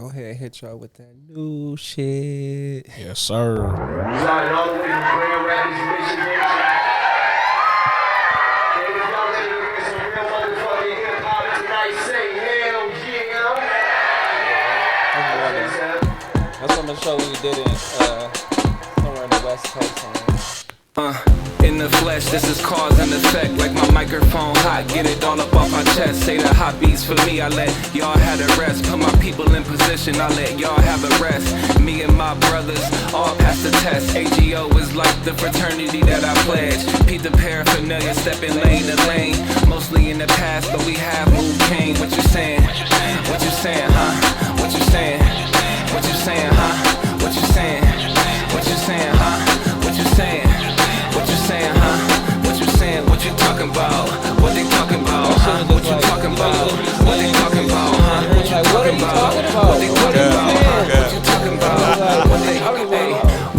Go ahead and hit y'all with that new shit. Yes, sir. Residing all the way from Grand Rapids, Michigan. And if y'all ready to hear some real motherfucking hip hop tonight, say hell yeah. That's on the show we did in somewhere in the West Coast. In the flesh, this is cause and effect. Like my microphone hot, get it all up off my chest. Say the hot beats for me, I let y'all have the rest. Put my people in position, I let y'all have a rest. Me and my brothers all pass the test. AGO is like the fraternity that I pledge. Peep the paraphernalia, stepping lane to lane. Mostly in the past, but we have moved cane. What you saying? What you saying, huh? What you saying? What you saying, huh? What you saying? What you saying, huh? What you saying? What you saying, huh? What you saying? What you talking about? What they talking about, huh? What you talking about? What they talking about, huh? What you talking about? What they talking about, huh? What you talking about? What they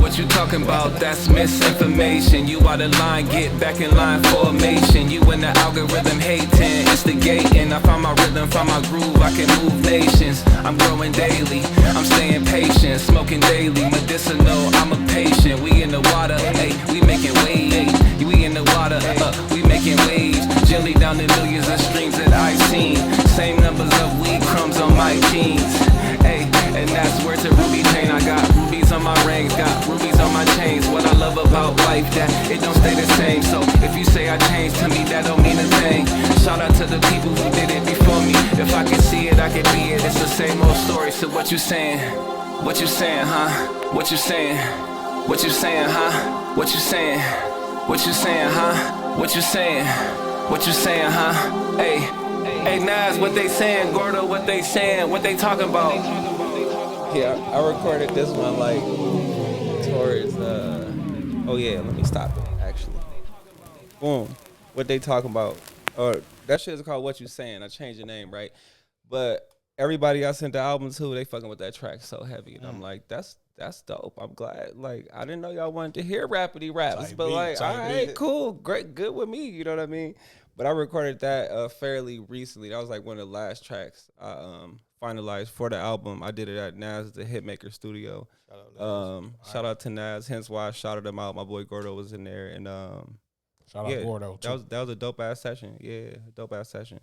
what you talking about? That's misinformation. You out of line, get back in line formation. You in the algorithm hating, instigating. I found my rhythm, found my groove, I can move nations. I'm growing daily, I'm staying patient, smoking daily, medicinal, I'm a patient. We in the water, hey, we making waves. We in the water, we making waves. Gently down the millions of streams that I've seen. Same numbers of weed crumbs on my jeans. Hey, and that's where to Ruby Chain. I got rubies on my rings, got rubies on my chains. What I love about life, that it don't stay the same. So if you say I changed, to me that don't mean a thing. Shout out to the people who did it before me. If I can see it, I can be it. It's the same old story. So what you saying? What you saying, huh? What you saying? What you saying, huh? What you saying? What you saying, huh? What you saying? What you saying, huh? Hey, hey, Nas, what they saying? Gordo, what they saying? What they talking about? Yeah, I recorded this one like towards oh yeah, let me stop it actually. Boom. What they talking about? That shit is called What You Saying. I changed the name, right? But everybody I sent the album to, they fucking with that track so heavy. And I'm like, that's dope. I'm glad. Like, I didn't know y'all wanted to hear rapidy raps, but like, all right, cool, great, good with me. You know what I mean? But I recorded that fairly recently. That was like one of the last tracks I finalized for the album. I did it at Nas, the Hitmaker Studio. Shout out to Nas. Hence why I shouted him out. My boy Gordo was in there, and Shout out Gordo too. That was a dope ass session. Yeah, dope ass session.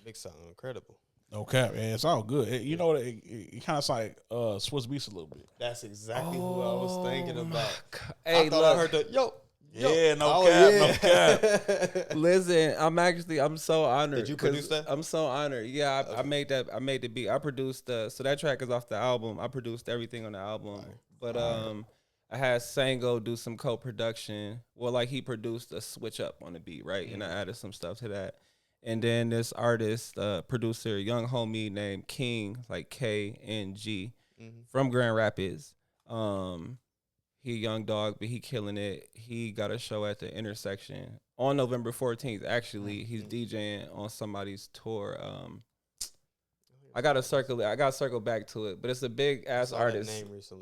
Big sound incredible. No cap, man. It's all good. You know, it kind of sounds like Swiss Beats a little bit. That's exactly who I was thinking about. Hey, I thought I heard the yo. Yeah, no cap. Listen, I'm so honored. Did you produce that? I'm so honored. Yeah, I made that. I made the beat. I produced so that track is off the album. I produced everything on the album. But I had Sango do some co-production. Well, like he produced a switch up on the beat, right? And I added some stuff to that. And then this artist, producer, young homie named King, like KNG, from Grand Rapids. He a young dog, but he killing it. He got a show at the Intersection on November 14th. Actually, he's DJing on somebody's tour. I gotta circle back to it, but it's a big ass artist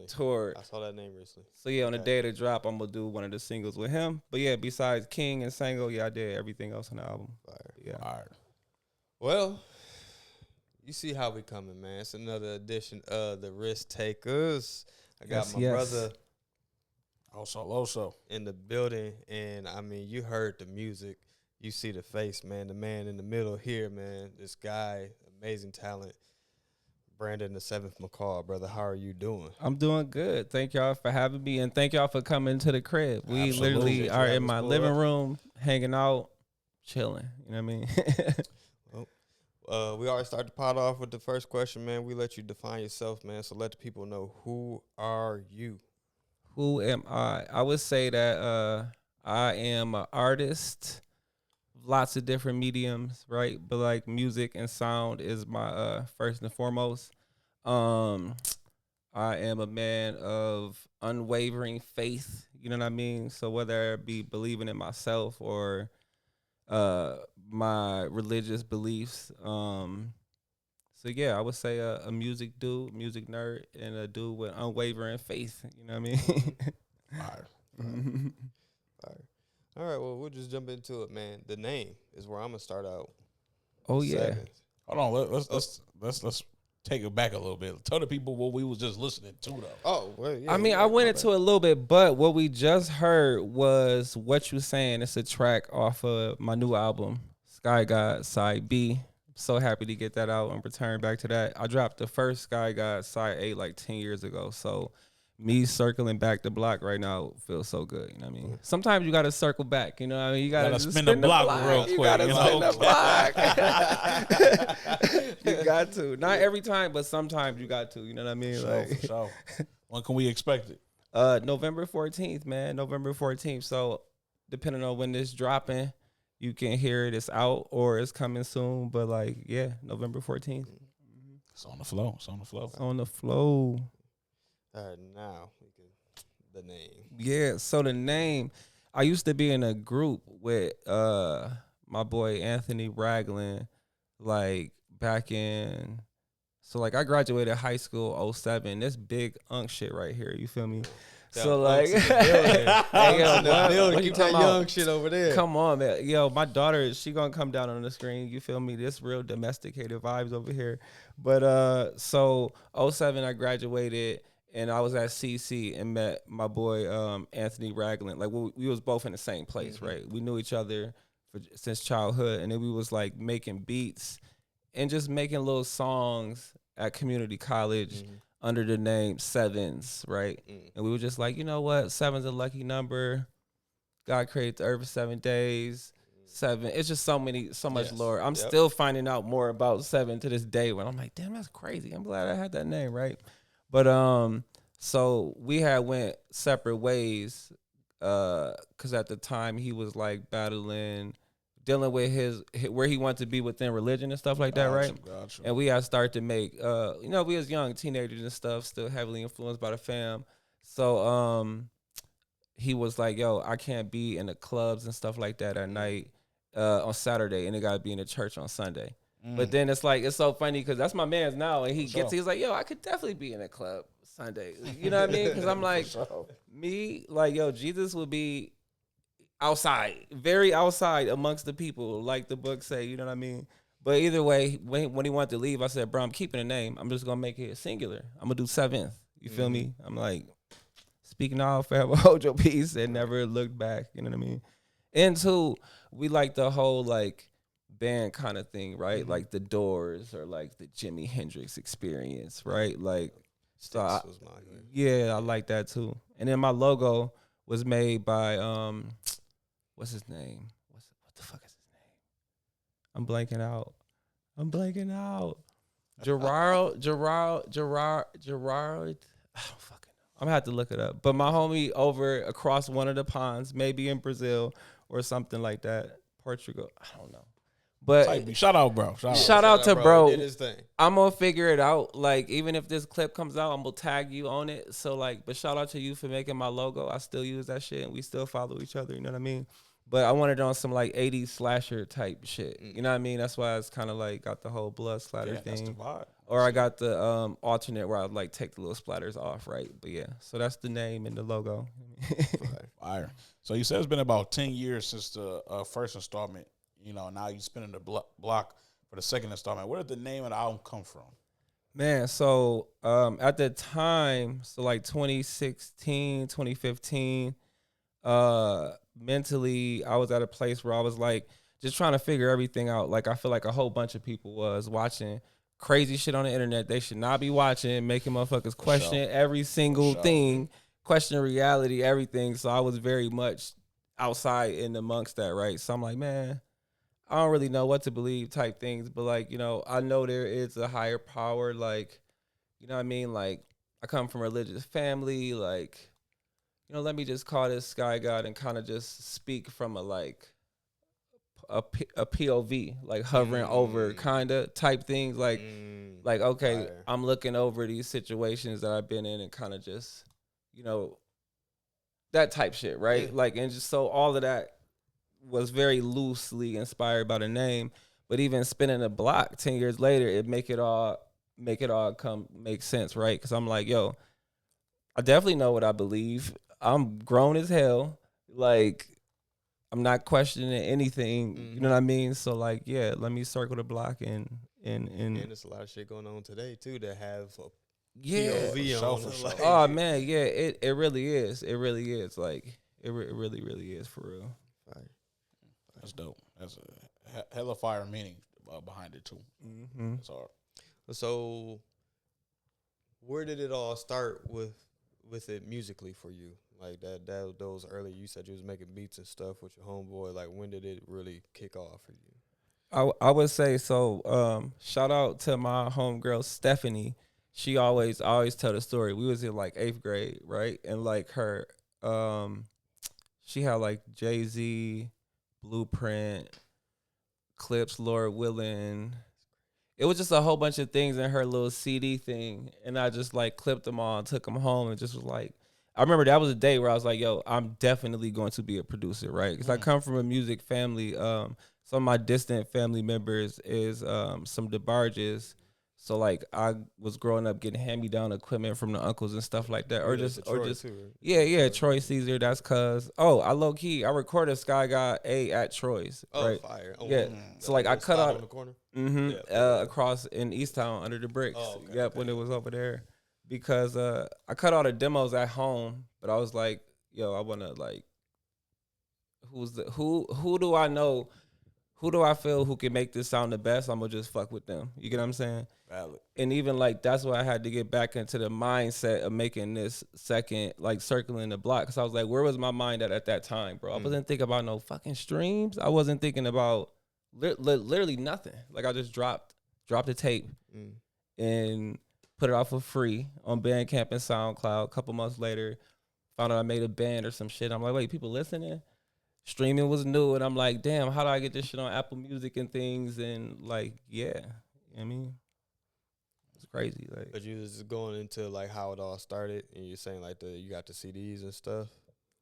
tour. I saw that name recently. So yeah, on the day of the drop, I'm gonna do one of the singles with him. But yeah, besides King and Sango, yeah, I did everything else on the album. Yeah. All right. Well, you see how we coming, man. It's another edition of the Risk Takers. I got my brother Also in the building, and I mean, you heard the music, you see the face, man. The man in the middle here, man. This guy, amazing talent. Branden the 7th McCall, brother. How are you doing? I'm doing good. Thank y'all for having me, and thank y'all for coming to the crib. We literally are in my living room, hanging out, chilling. You know what I mean? We alreys start the pod off with the first question, man. We let you define yourself, man. So let the people know, who are you? Who am I? I would say that I am an artist, lots of different mediums, right? But like music and sound is my first and foremost. I am a man of unwavering faith, you know what I mean? So whether it be believing in myself or my religious beliefs, so yeah, I would say a music dude, music nerd, and a dude with unwavering faith. You know what I mean? All right. Well, we'll just jump into it, man. The name is where I'm gonna start out. Oh yeah. Seventh. Hold on. Let's take it back a little bit. Tell the people what we was just listening to, though. Oh, well, yeah. I mean, I went into it a little bit, but what we just heard was What You Saying. It's a track off of my new album, Sky God Side B. So happy to get that out and return back to that. I dropped the first Sky God Side A like 10 years ago. So me circling back the block right now feels so good. You know what I mean? Sometimes you got to circle back. You know what I mean? You got to spin the block real quick. You got to you spin know? the block. You got to. Not every time, but sometimes you got to. You know what I mean? For sure. When can we expect it? November 14th, man. November 14th. So depending on when this dropping, you can hear it. It's out or it's coming soon. But like, yeah, November 14th. It's on the flow. It's on the flow. It's on the flow. All right, now we can the name. Yeah, so the name, I used to be in a group with my boy Anthony Ragland, like back in, so like I graduated high school 07. This big unk shit right here, you feel me? So like, hey, yo, what you Keep that talking young about? shit over there. Come on, man. Yo, my daughter, she gonna come down on the screen. You feel me? This real domesticated vibes over here. But so 07, I graduated. And I was at CC and met my boy Anthony Ragland. Like we was both in the same place, right? We knew each other since childhood, and then we was like making beats and just making little songs at community college under the name Sevens, right? And we were just like, you know what? Seven's a lucky number. God created the earth for 7 days. 7. It's just so much lore. I'm still finding out more about 7 to this day. When I'm like, damn, that's crazy. I'm glad I had that name, right? But so we had went separate ways, cause at the time he was like dealing with his where he wanted to be within religion and stuff like that, right? Gotcha. And we had started to make, you know, we was young teenagers and stuff, still heavily influenced by the fam. So he was like, yo, I can't be in the clubs and stuff like that at night on Saturday, and it gotta be in the church on Sunday. But then it's like, it's so funny because that's my man's now. And he's like, yo, I could definitely be in a club Sunday. You know what I mean? Because I'm like, me, like, yo, Jesus will be outside, very outside amongst the people, like the book say, you know what I mean? But either way, when he wanted to leave, I said, bro, I'm keeping the name. I'm just going to make it singular. I'm going to do 7th. You feel me? I'm like, speaking all, forever hold your peace and never look back. You know what I mean? And two, we like the whole, like, band kind of thing, right? Like the Doors or like the Jimi Hendrix Experience, right? Like, so I like that too. And then my logo was made by what's his name? What the fuck is his name? I'm blanking out. Gerard. I don't fucking know. I'm gonna have to look it up. But my homie over across one of the ponds, maybe in Brazil or something like that, Portugal. I don't know. But shout out, bro. Shout out to bro. He did his thing. I'm gonna figure it out. Like, even if this clip comes out, I'm gonna tag you on it. So like, but shout out to you for making my logo. I still use that shit and we still follow each other. You know what I mean? But I wanted it on some like 80s slasher type shit. You know what I mean? That's why it's kind of like got the whole blood splatter thing. That's the vibe. Or I got the alternate where I like take the little splatters off, right? But yeah, so that's the name and the logo. Fire. So you said it's been about 10 years since the first installment. You know, now you spinning the block for the second installment. Where did the name of the album come from? Man, so at the time, so like 2016, 2015, mentally, I was at a place where I was like just trying to figure everything out. Like, I feel like a whole bunch of people was watching crazy shit on the internet they should not be watching, making motherfuckers question every single thing, question reality, everything. So I was very much outside and amongst that, right? So I'm like, man, I don't really know what to believe type things, but like, you know, I know there is a higher power, like, you know what I mean? Like, I come from a religious family, like, you know, let me just call this Sky God and kind of just speak from a like a POV, like hovering over kind of type things, like okay, fire. I'm looking over these situations that I've been in and kind of just, you know, that type shit, right? Yeah. Like, and just so all of that was very loosely inspired by the name, but even spinning the block 10 years later, it make it all make sense, right? Because I'm like, yo, I definitely know what I believe. I'm grown as hell. Like, I'm not questioning anything. You know what I mean? So like, yeah, let me circle the block and there's a lot of shit going on today too that have a yeah. POV sure, on for it. sure. Like, Oh man, yeah, it really is. It really is. Like it really is for real. right. That's dope. That's a hella fire meaning behind it too. Mm-hmm. That's hard. So, where did it all start with it musically for you? Like those early, you said you was making beats and stuff with your homeboy. Like, when did it really kick off for you? I would say so. Shout out to my homegirl Stephanie. She always tell the story. We was in like 8th grade, right? And like her, she had like Jay-Z, Blueprint, Clips, Lord Willing. It was just a whole bunch of things in her little CD thing, and I just like clipped them all and took them home, and just was like, I remember that was a day where I was like, yo, I'm definitely going to be a producer, right? Because I come from a music family. Some of my distant family members is some DeBarges. So like I was growing up getting hand-me-down equipment from the uncles and stuff like that, or just too, right? yeah, Troy Caesar. That's cuz I low key I recorded Sky God A at Troy's. Oh, right? fire! Yeah. So like I cut out on the corner. across in East Town under the bricks. Oh, okay, Yep, okay. when it was over there, because I cut all the demos at home, but I was like, yo, I wanna like, who do I know? Who do I feel who can make this sound the best? I'm gonna just fuck with them. You get what I'm saying? Valid. And even like that's why I had to get back into the mindset of making this second, like circling the block. Cause I was like, where was my mind at that time, bro? I wasn't thinking about no fucking streams. I wasn't thinking about literally nothing. Like I just dropped the tape and put it out for free on Bandcamp and SoundCloud. A couple months later, found out I made a band or some shit. I'm like, wait, people listening? Streaming was new, and I'm like, damn, how do I get this shit on Apple Music and things? And like, yeah, you know what I mean, it's crazy. Like, But you was going into like how it all started, and you're saying like you got the CDs and stuff.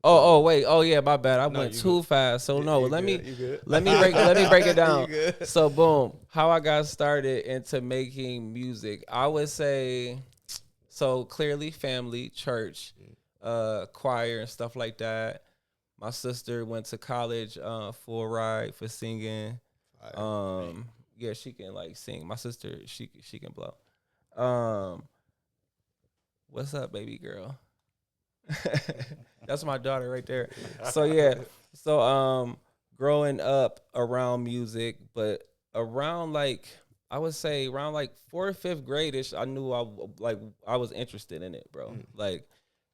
wait, yeah, my bad. I went too good. fast. So no, You let me good. let me break it down. You good. So boom, how I got started into making music, I would say, so clearly family, church, choir and stuff like that. My sister went to college for a ride for singing. Yeah, she can like sing. My sister, she can blow. What's up, baby girl? That's my daughter right there. So yeah. So growing up around music, but around like I would say around like 4th, 5th grade-ish, I knew I was interested in it, bro. Like,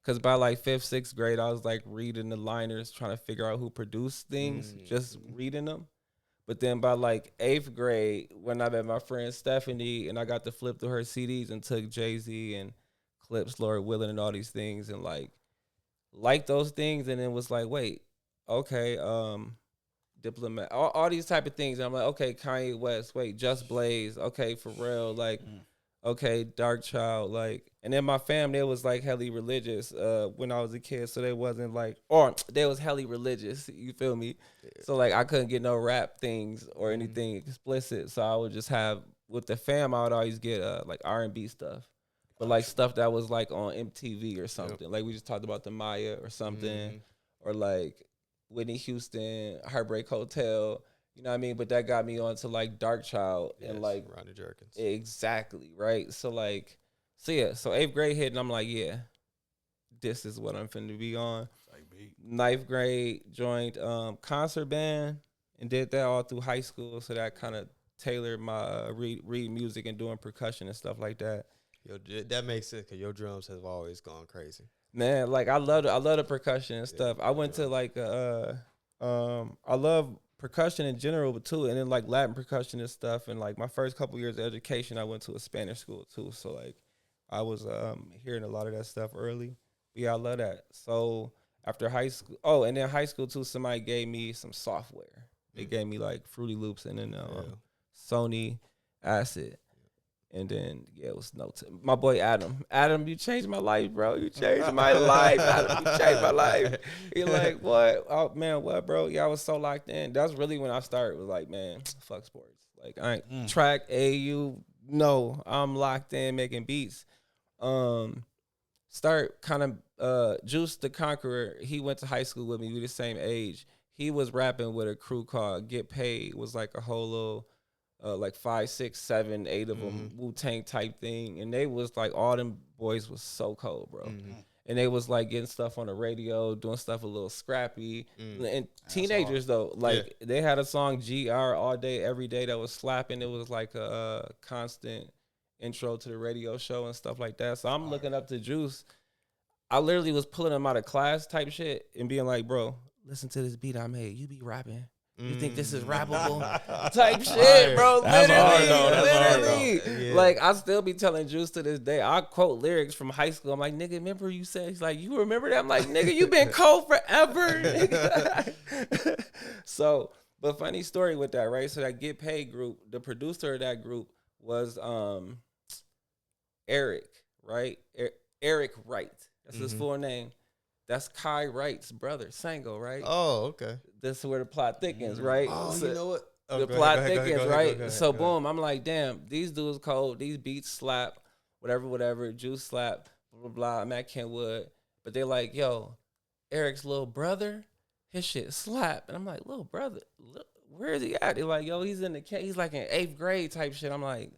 cause by like 5th, 6th grade, I was like reading the liners, trying to figure out who produced things, just reading them. But then by like 8th grade, when I met my friend Stephanie, and I got to flip through her CDs and took Jay-Z and Clips, Lord Willing, and all these things, and like those things, and then was like, wait, okay, Diplomat, all these type of things. And I'm like, okay, Kanye West, wait, Just Blaze, okay, Pharrell, like, okay, Dark Child, like, and then my family, it was like hella religious when I was a kid, so they wasn't like, or they was hella religious, you feel me? So like I couldn't get no rap things or anything explicit, so I would just have, with the fam, I would always get like R&B stuff, but like stuff that was like on MTV or something, like we just talked about the Maya or something, or like Whitney Houston, Heartbreak Hotel, you know what I mean? But that got me onto like Dark Child and like Ronnie Jerkins. Exactly, right? So like, so 8th grade hit, and I'm like, yeah, this is what I'm finna be on. 9th grade joined concert band and did that all through high school. So that kind of tailored my read music and doing percussion and stuff like that. Yo, that makes sense because your drums have always gone crazy. Man, like I love the percussion and stuff. I went to like I love percussion in general too, and then like Latin percussion and stuff. And like my first couple years of education, I went to a Spanish school too. So like I was hearing a lot of that stuff early. But yeah, I love that. So after high school, and then high school too, somebody gave me some software. They gave me like Fruity Loops and then Sony Acid. And then, yeah, it was my boy Adam. Adam, you changed my life, bro. You changed my life, Adam. You changed my life. He like, what? Oh, man, what, bro? Yeah, I was so locked in. That's really when I started, was like, man, fuck sports. Like, I ain't track, AU, no. I'm locked in making beats. Start kind of, Juice the Conqueror, he went to high school with me. We the same age. he was rapping with a crew called Get Paid. Was like a whole little like 5, 6, 7, 8 of them Wu-Tang type thing, and they was like all them boys was so cold, bro. And they was like getting stuff on the radio, doing stuff a little scrappy. And teenagers though, like they had a song GR all day, every day that was slapping. It was like a constant intro to the radio show and stuff like that. So I'm looking up to Juice. I literally was pulling him out of class type shit and being like, bro, listen to this beat I made. You be rapping. You think this is rappable? Type shit, bro. That's hard, Literally, though. That's literally. hard, though. Like, I still be telling Juice to this day. I quote lyrics from high school. I'm like, nigga, remember you said? He's like, you remember that? I'm like, nigga, you been cold forever. Nigga. So, but funny story with that, right? So that Get Paid group, the producer of that group was Eric, right? Eric Wright. That's his full name. That's Kai Wright's brother, Sango, right? Oh, okay. This is where the plot thickens, right? Oh, So you know what? the plot thickens, right? So boom, I'm like, damn, these dudes cold. These beats slap, whatever. Juice slap, blah, blah, blah. I'm at Kenwood. But they're like, yo, Eric's little brother, his shit slap. And I'm like, little brother, where is he at? They're like, yo, he's he's like in 8th grade type shit. I'm like,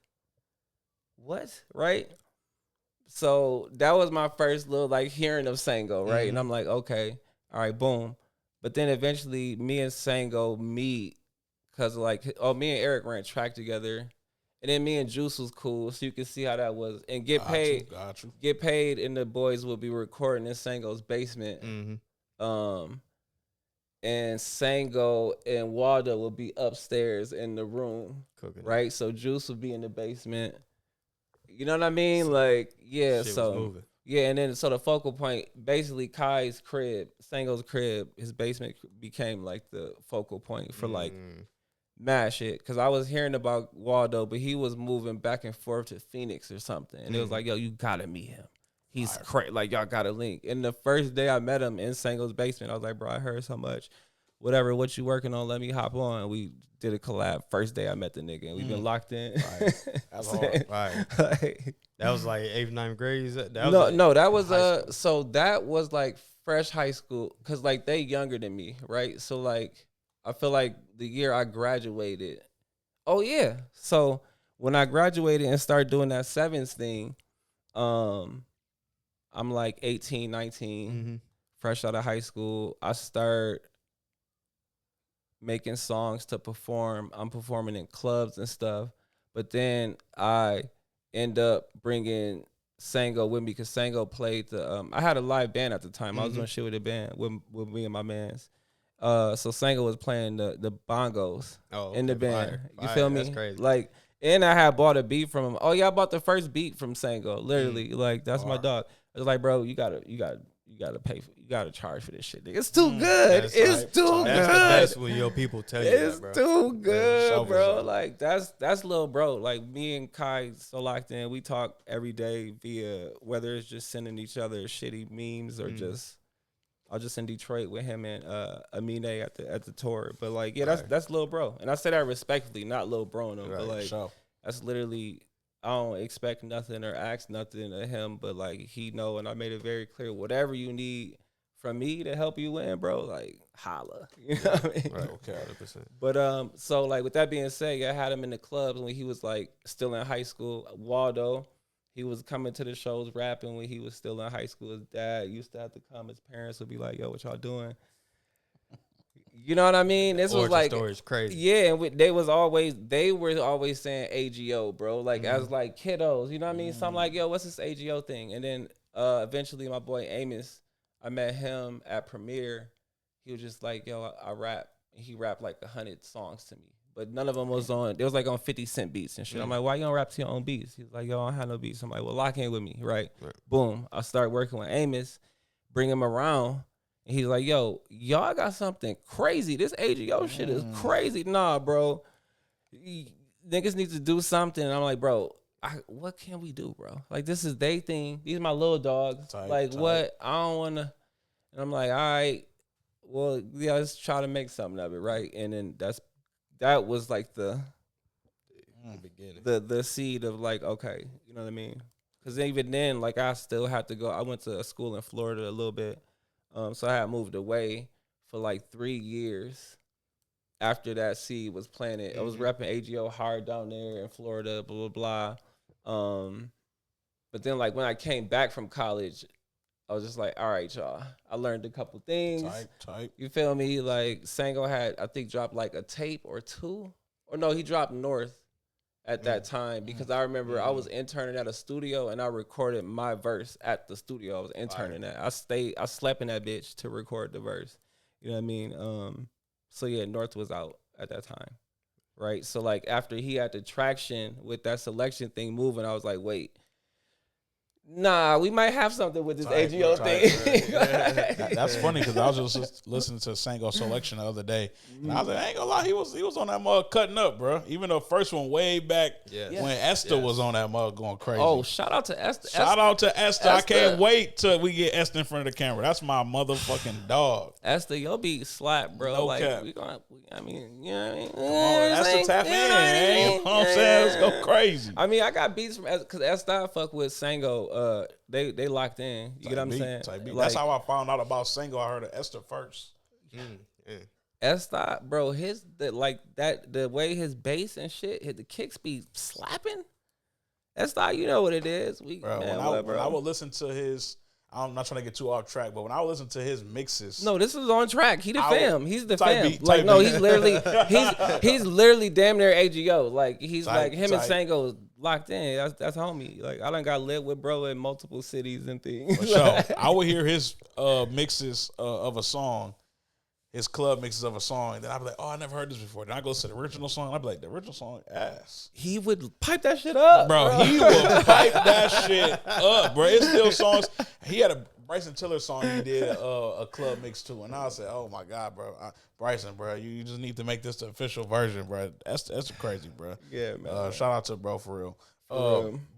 what? Right? So that was my first little like hearing of Sango, right? And I'm like, okay, all right, boom. But then eventually me and Sango meet because like, me and Eric ran track together. And then me and Juice was cool, so you can see how that was. And Get Paid, Get Paid, and the boys will be recording in Sango's basement. And Sango and Waldo will be upstairs in the room, cooking, right? So Juice will be in the basement. You know what I mean? Like, yeah, so yeah, and then so the focal point, basically Kai's crib, Sango's crib, his basement became like the focal point for like mad shit. Cause I was hearing about Waldo, but he was moving back and forth to Phoenix or something. And it was like, yo, you gotta meet him. He's crazy. Like, y'all gotta link. And the first day I met him in Sango's basement, I was like, bro, I heard so much. Whatever, what you working on, let me hop on. And we did a collab. First day I met the nigga, and we've been locked in. Right. That's hard. Right. Like, That was like 8th, 9th grade. That was so that was like fresh high school, cause like they younger than me, right? So like I feel like the year I graduated. Oh yeah. So when I graduated and started doing that sevens thing, I'm like 18, 19, fresh out of high school. I start making songs to perform. I'm performing in clubs and stuff. But then I end up bringing Sango with me because Sango played the. I had a live band at the time. I was doing shit with a band with me and my mans. So Sango was playing the bongos in the band. You feel me? That's crazy. Like, and I had bought a beat from him. Oh yeah, I bought the first beat from Sango. Literally, like that's my dog. I was like, bro, you gotta pay for, you gotta charge for this shit. It's too good. It's too good. That's the best when your people tell you it's that, bro. too good, bro. Like that's little bro. Like me and Kai so locked in. We talk every day via whether it's just sending each other shitty memes or just I was just in Detroit with him and Amine at the tour. But like, yeah, that's little bro. And I say that respectfully, not little bro no, but like that's literally I don't expect nothing or ask nothing of him, but like he know, and I made it very clear, whatever you need from me to help you win, bro, like holla. You know what I mean? Right. Okay. 100%. But so like with that being said, I had him in the clubs when he was like still in high school. Waldo, he was coming to the shows rapping when he was still in high school. His dad used to have to come. His parents would be like, yo, what y'all doing? You know what I mean? This was like story's crazy. Yeah, and they were always saying AGO, bro. Like as like kiddos, you know what I mean? So I'm like, yo, what's this AGO thing? And then eventually my boy Amos, I met him at Premiere. He was just like, yo, I rap. And he rapped like 100 songs to me. But none of them was on. They was like on 50 Cent beats and shit. I'm like, why you don't rap to your own beats? He's like, yo, I don't have no beats. I'm like, well, lock in with me, right? Boom. I started working with Amos, bring him around. And he's like, yo, y'all got something crazy. This AGO shit is crazy. Nah, bro. Niggas need to do something. And I'm like, bro, what can we do, bro? Like, this is they thing. These are my little dogs. What? I don't want to. And I'm like, all right, well, yeah, let's try to make something of it, right? And then that was like the beginning, the seed of like, okay, you know what I mean? Because even then, like, I still had to go. I went to a school in Florida a little bit. So I had moved away for like 3 years after that seed was planted. I was repping AGO hard down there in Florida, blah, blah, blah. But then, like, when I came back from college, I was just like, all right, y'all. I learned a couple things. Type. You feel me? Like, Sango had, I think, dropped like a tape or two. Or no, he dropped North at that time because I remember I was interning at a studio and I recorded my verse at the studio I was interning at. I slept in that bitch to record the verse. You know what I mean? So yeah, North was out at that time. Right? So like after he had the traction with that selection thing moving, I was like, wait. Nah, we might have something with this AGO thing. That's funny because I was just listening to Sango Selection the other day, and I was like, I ain't gonna lie, he was on that mug cutting up, bro. Even the first one way back when Esther was on that mug going crazy. Oh, shout out to Esther. Shout out to Esther. I can't wait till we get Esther in front of the camera. That's my motherfucking dog. Esther, your beat slap, bro. No like cap. we gonna, I mean, you know what I mean? Come on, Esther tap in, man. You know what I'm saying? Let's go crazy. I mean, I got beats from because Esther fuck with Sango. They locked in. You get what I'm saying? Like, that's how I found out about Sango. I heard of Esther first. Esther, bro, the way his bass and shit, the kicks be slapping. Esther, you know what it is. When I would listen to his, I'm not trying to get too off track, but when I would listen to his mixes, no, this is on track. He the fam. He's the fam. Beat, like no, beat. he's literally damn near AGO. Like he's like him and Sango locked in. That's homie. Like I done got lit with bro in multiple cities and things. For sure. I would hear his mixes of a song, his club mixes of a song, and then I'd be like, oh, I never heard this before. Then I go to the original song, and I'd be like, the original song ass. He would pipe that shit up, bro. He would pipe that shit up, bro. It's still songs. He had a Bryson Tiller song he did a club mix to, and I said, oh my god, bro, Bryson, bro, you just need to make this the official version, bro. That's crazy, bro. Yeah, man. Shout out to bro for real.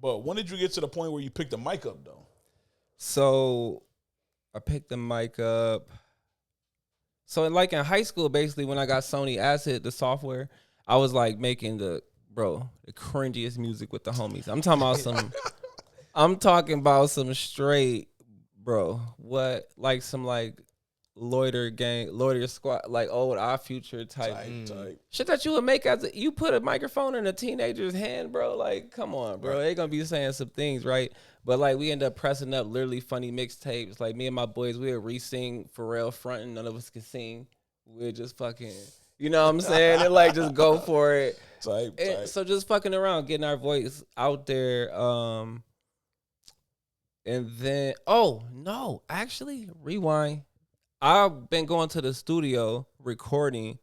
But when did you get to the point where you picked the mic up though? So I picked the mic up. So like in high school, basically when I got Sony Acid, the software, I was like making the cringiest music with the homies. I'm talking about some straight, bro. What like some like loiter squad, like old Our Future type shit that you would make you put a microphone in a teenager's hand, bro. Like, come on, bro. They gonna be saying some things, right? But like we end up pressing up literally funny mixtapes. Like me and my boys, we would re-sing Pharrell fronting. None of us could sing. We'd just fucking, you know what I'm saying? And like just go for it. Type. So just fucking around, getting our voice out there. And then, oh no, actually, rewind. I've been going to the studio recording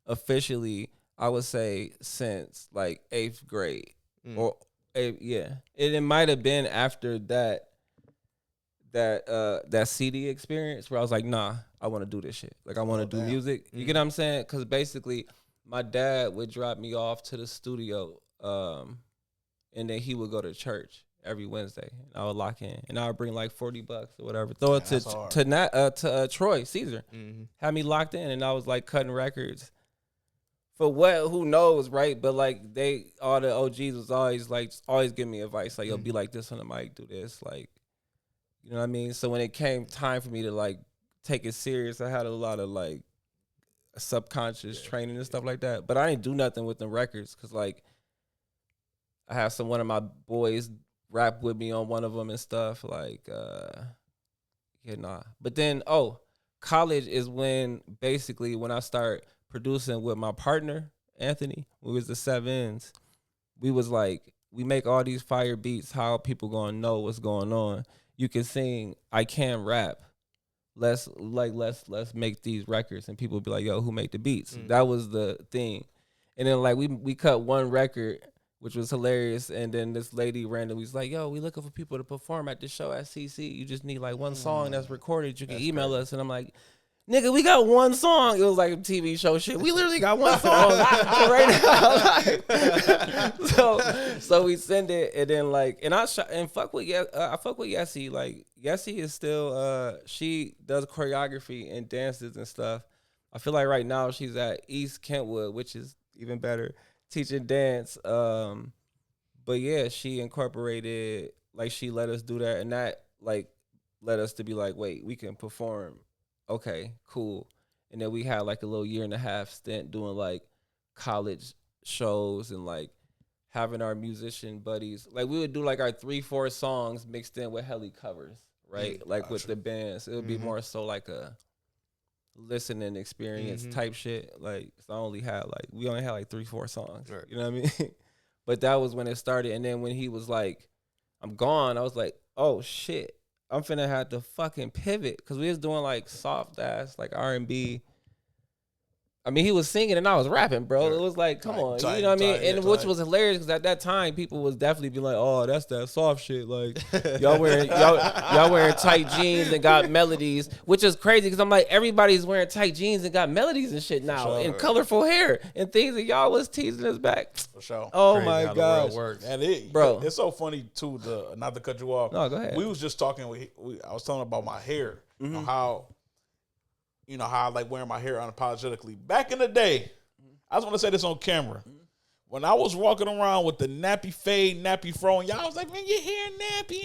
officially, I would say, since like 8th grade. Or yeah. It might have been after that CD experience where I was like, nah, I want to do this shit. Like I want to do music. You get what I'm saying? Because basically my dad would drop me off to the studio and then he would go to church every Wednesday. And I would lock in, and I would bring like $40 or whatever. Throw it to Troy Caesar. Had me locked in, and I was like cutting records. For what? Who knows, right? But like all the OGs was always giving me advice. Like, yo, be like this on the mic, do this, like, you know what I mean. So when it came time for me to like take it serious, I had a lot of like subconscious training and stuff like that. But I didn't do nothing with the records because like I had one of my boys rap with me on one of them and stuff, like, But then, college is when I start producing with my partner, Anthony. We was the Sevens. We was like, we make all these fire beats. How people gonna know what's going on? You can sing, I can rap. Let's make these records. And people be like, yo, who make the beats? That was the thing. And then like we cut one record, which was hilarious. And then this lady randomly was like, yo, we looking for people to perform at this show at CC. You just need like one song that's recorded. You can email us. And I'm like, nigga, we got one song. It was like a TV show shit. We literally got one song right now. So we send it. And then like, and I fuck with Yessie. Like Yessie is still, she does choreography and dances and stuff. I feel like right now she's at East Kentwood, which is even better, teaching dance. But yeah, she incorporated, like she let us do that, and that like led us to be like, wait, we can perform. Okay, cool. and then we had like a little 1.5 year stint doing like college shows and like having our musician buddies. Like we would do like our 3-4 songs mixed in with heli covers, right? Like with the bands, it would be more so like a listening experience type shit. Like we only had like 3-4 songs. Right. You know what I mean? But that was when it started. And then when he was like, I'm gone, I was like, oh shit, I'm finna have to fucking pivot, because we was doing like soft ass like R&B. I mean, he was singing and I was rapping, bro. It was like, come on, you know what I mean? And which was hilarious, because at that time, people was definitely be like, oh, that's that soft shit. Like, y'all wearing tight jeans and got melodies, which is crazy, because I'm like, everybody's wearing tight jeans and got melodies and shit now, and colorful hair and things, that y'all was teasing us back. For sure. Oh Crazy my gosh. And bro, it's so funny too, not to cut you off. No, go ahead. We was just talking, I was telling about my hair, how I like wearing my hair unapologetically. Back in the day, I just want to say this on camera. When I was walking around with the nappy fade, nappy fro, and y'all was like, man, your hair nappy,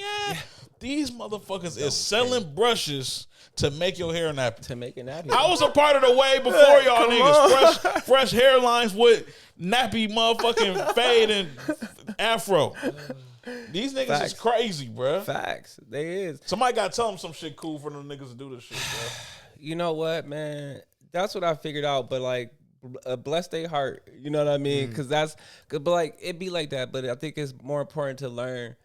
These motherfuckers is selling brushes to make your hair nappy. To make it nappy. I was a part of the way before y'all niggas. Fresh hairlines with nappy motherfucking fade and afro. These niggas is crazy, bro. Facts. They is. Somebody got to tell them some shit cool for them niggas to do this shit, bro. You know what, man? That's what I figured out. But like, bless their heart. You know what I mean? Because but like, it be like that. But I think it's more important to learn.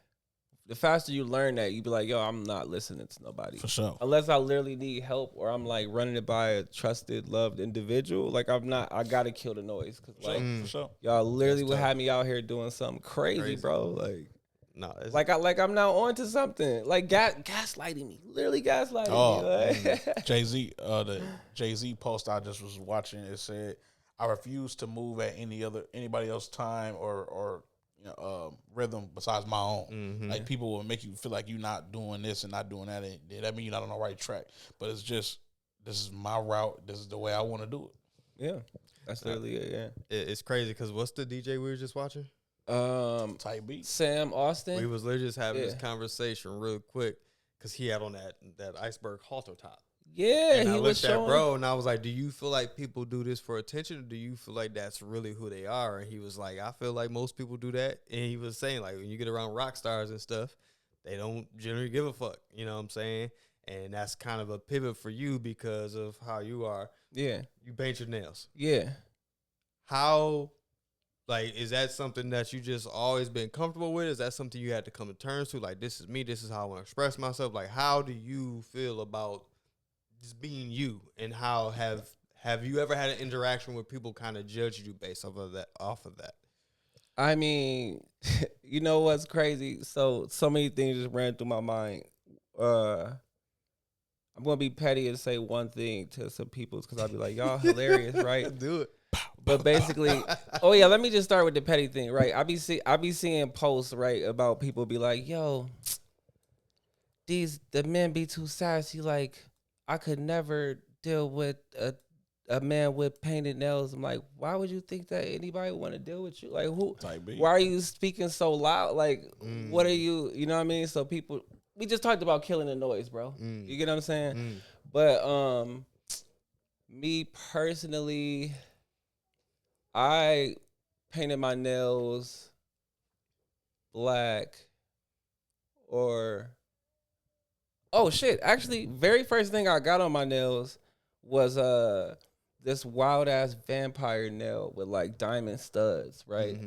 The faster you learn that, you be like, yo, I'm not listening to nobody. For sure. Unless I literally need help, or I'm like running it by a trusted, loved individual. Like, I got to kill the noise. Because like, for sure. Y'all literally would have me out here doing something crazy. Bro. Like, no, I'm now on to something. Like gaslighting me. Literally gaslighting me. Like. Jay-Z, the Jay-Z post I just was watching, it said, I refuse to move at anybody else's time or rhythm besides my own. Like, people will make you feel like you're not doing this and not doing that. And that means you're not on the right track. But it's just, this is my route. This is the way I want to do it. Yeah. That's literally it, yeah. It's crazy, because what's the DJ we were just watching? Type beat. Sam Austin. We was literally just having this conversation real quick, because he had on that iceberg halter top. Yeah, and he I was looked showing. at bro, and I was like, do you feel like people do this for attention, or do you feel like that's really who they are? And he was like, I feel like most people do that. And he was saying, like, when you get around rock stars and stuff, they don't generally give a fuck. You know what I'm saying? And that's kind of a pivot for you because of how you are. Yeah. You paint your nails. Yeah. How, like, is that something that you just always been comfortable with? Is that something you had to come to terms to? Like, this is me. This is how I want to express myself. Like, how do you feel about just being you? And how have you ever had an interaction where people kind of judge you based off of that? I mean, you know what's crazy? So many things just ran through my mind. I'm gonna be petty and say one thing to some people, because I'll be like, y'all hilarious, right? Do it. But basically, oh yeah, let me just start with the petty thing, right? I be seeing posts, right, about people be like, yo, the men be too sassy. Like, I could never deal with a man with painted nails. I'm like, why would you think that anybody would want to deal with you? Like, who? Why are you speaking so loud? Like, what are you? You know what I mean? So people, we just talked about killing the noise, bro. You get what I'm saying? But me personally, I painted my nails black, or actually, very first thing I got on my nails was this wild ass vampire nail with like diamond studs, right?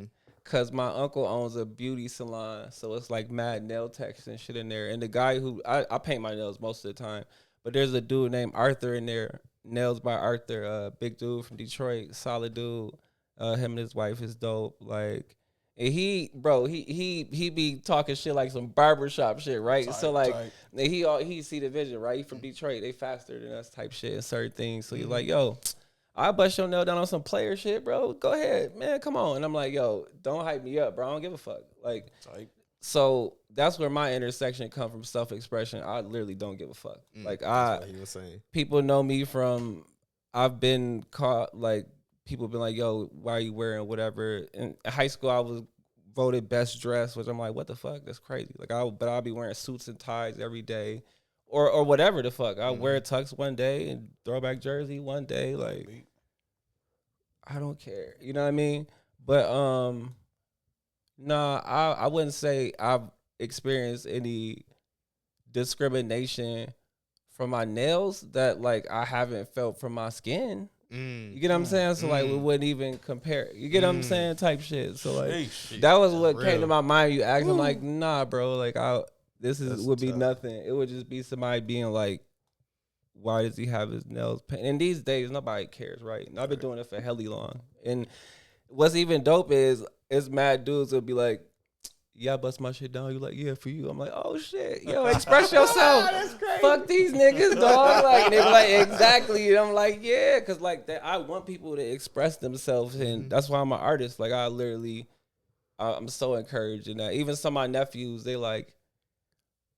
Cause my uncle owns a beauty salon, so it's like mad nail techs and shit in there. And the guy who I paint my nails most of the time, but there's a dude named Arthur in there, Nails by Arthur, big dude from Detroit, solid dude. Him and his wife is dope. Like, and he be talking shit like some barbershop shit, right? So like, he see the vision, right? He from Detroit, they faster than us type shit and certain things. So you're like, yo, I bust your nail down on some player shit, bro. Go ahead, man. Come on. And I'm like, yo, don't hype me up, bro. I don't give a fuck. Like, so that's where my intersection come from, self-expression. I literally don't give a fuck. Like, that's what he was saying. People know me from, I've been caught, like, people been like, yo, why are you wearing whatever? In high school, I was voted best dressed, which I'm like, what the fuck? That's crazy. Like, but I'll be wearing suits and ties every day. or whatever the fuck. I wear a tux one day and throwback jersey one day. Like, I don't care. You know what I mean? But nah, I wouldn't say I've experienced any discrimination from my nails that like I haven't felt from my skin. You get what I'm saying? So like we wouldn't even compare. You get what I'm saying? Type shit. So like that was what came to my mind. You asked, I'm like, nah, bro. Like would be nothing. It would just be somebody being like, why does he have his nails painted? And these days nobody cares, right? And I've been doing it for hella long. And what's even dope is mad dudes will be like, yeah, I bust my shit down. You like, yeah, for you. I'm like, oh shit, yo, express yourself. That's crazy. Fuck these niggas, dog. Like they be like, exactly. And I'm like, yeah, because like I want people to express themselves, and that's why I'm an artist. Like I'm so encouraged in that. Even some of my nephews, they like,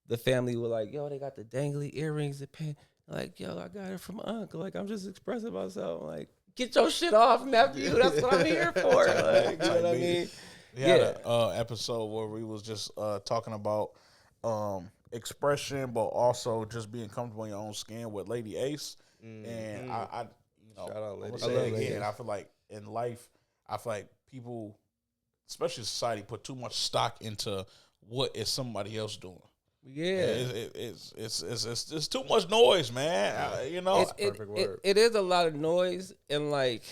the family were like, yo, they got the dangly earrings and pin. Like, yo, I got it from Uncle. Like, I'm just expressing myself. I'm like, get your shit off, nephew. That's what I'm here for. Like, you know what I mean? We had an episode where we was just talking about expression, but also just being comfortable in your own skin with Lady Ace. And I shout out Lady Ace. I love again. I feel like in life, I feel like people, especially society, put too much stock into what is somebody else doing. Yeah, it's too much noise, man. You know, perfect word. It is a lot of noise, and like.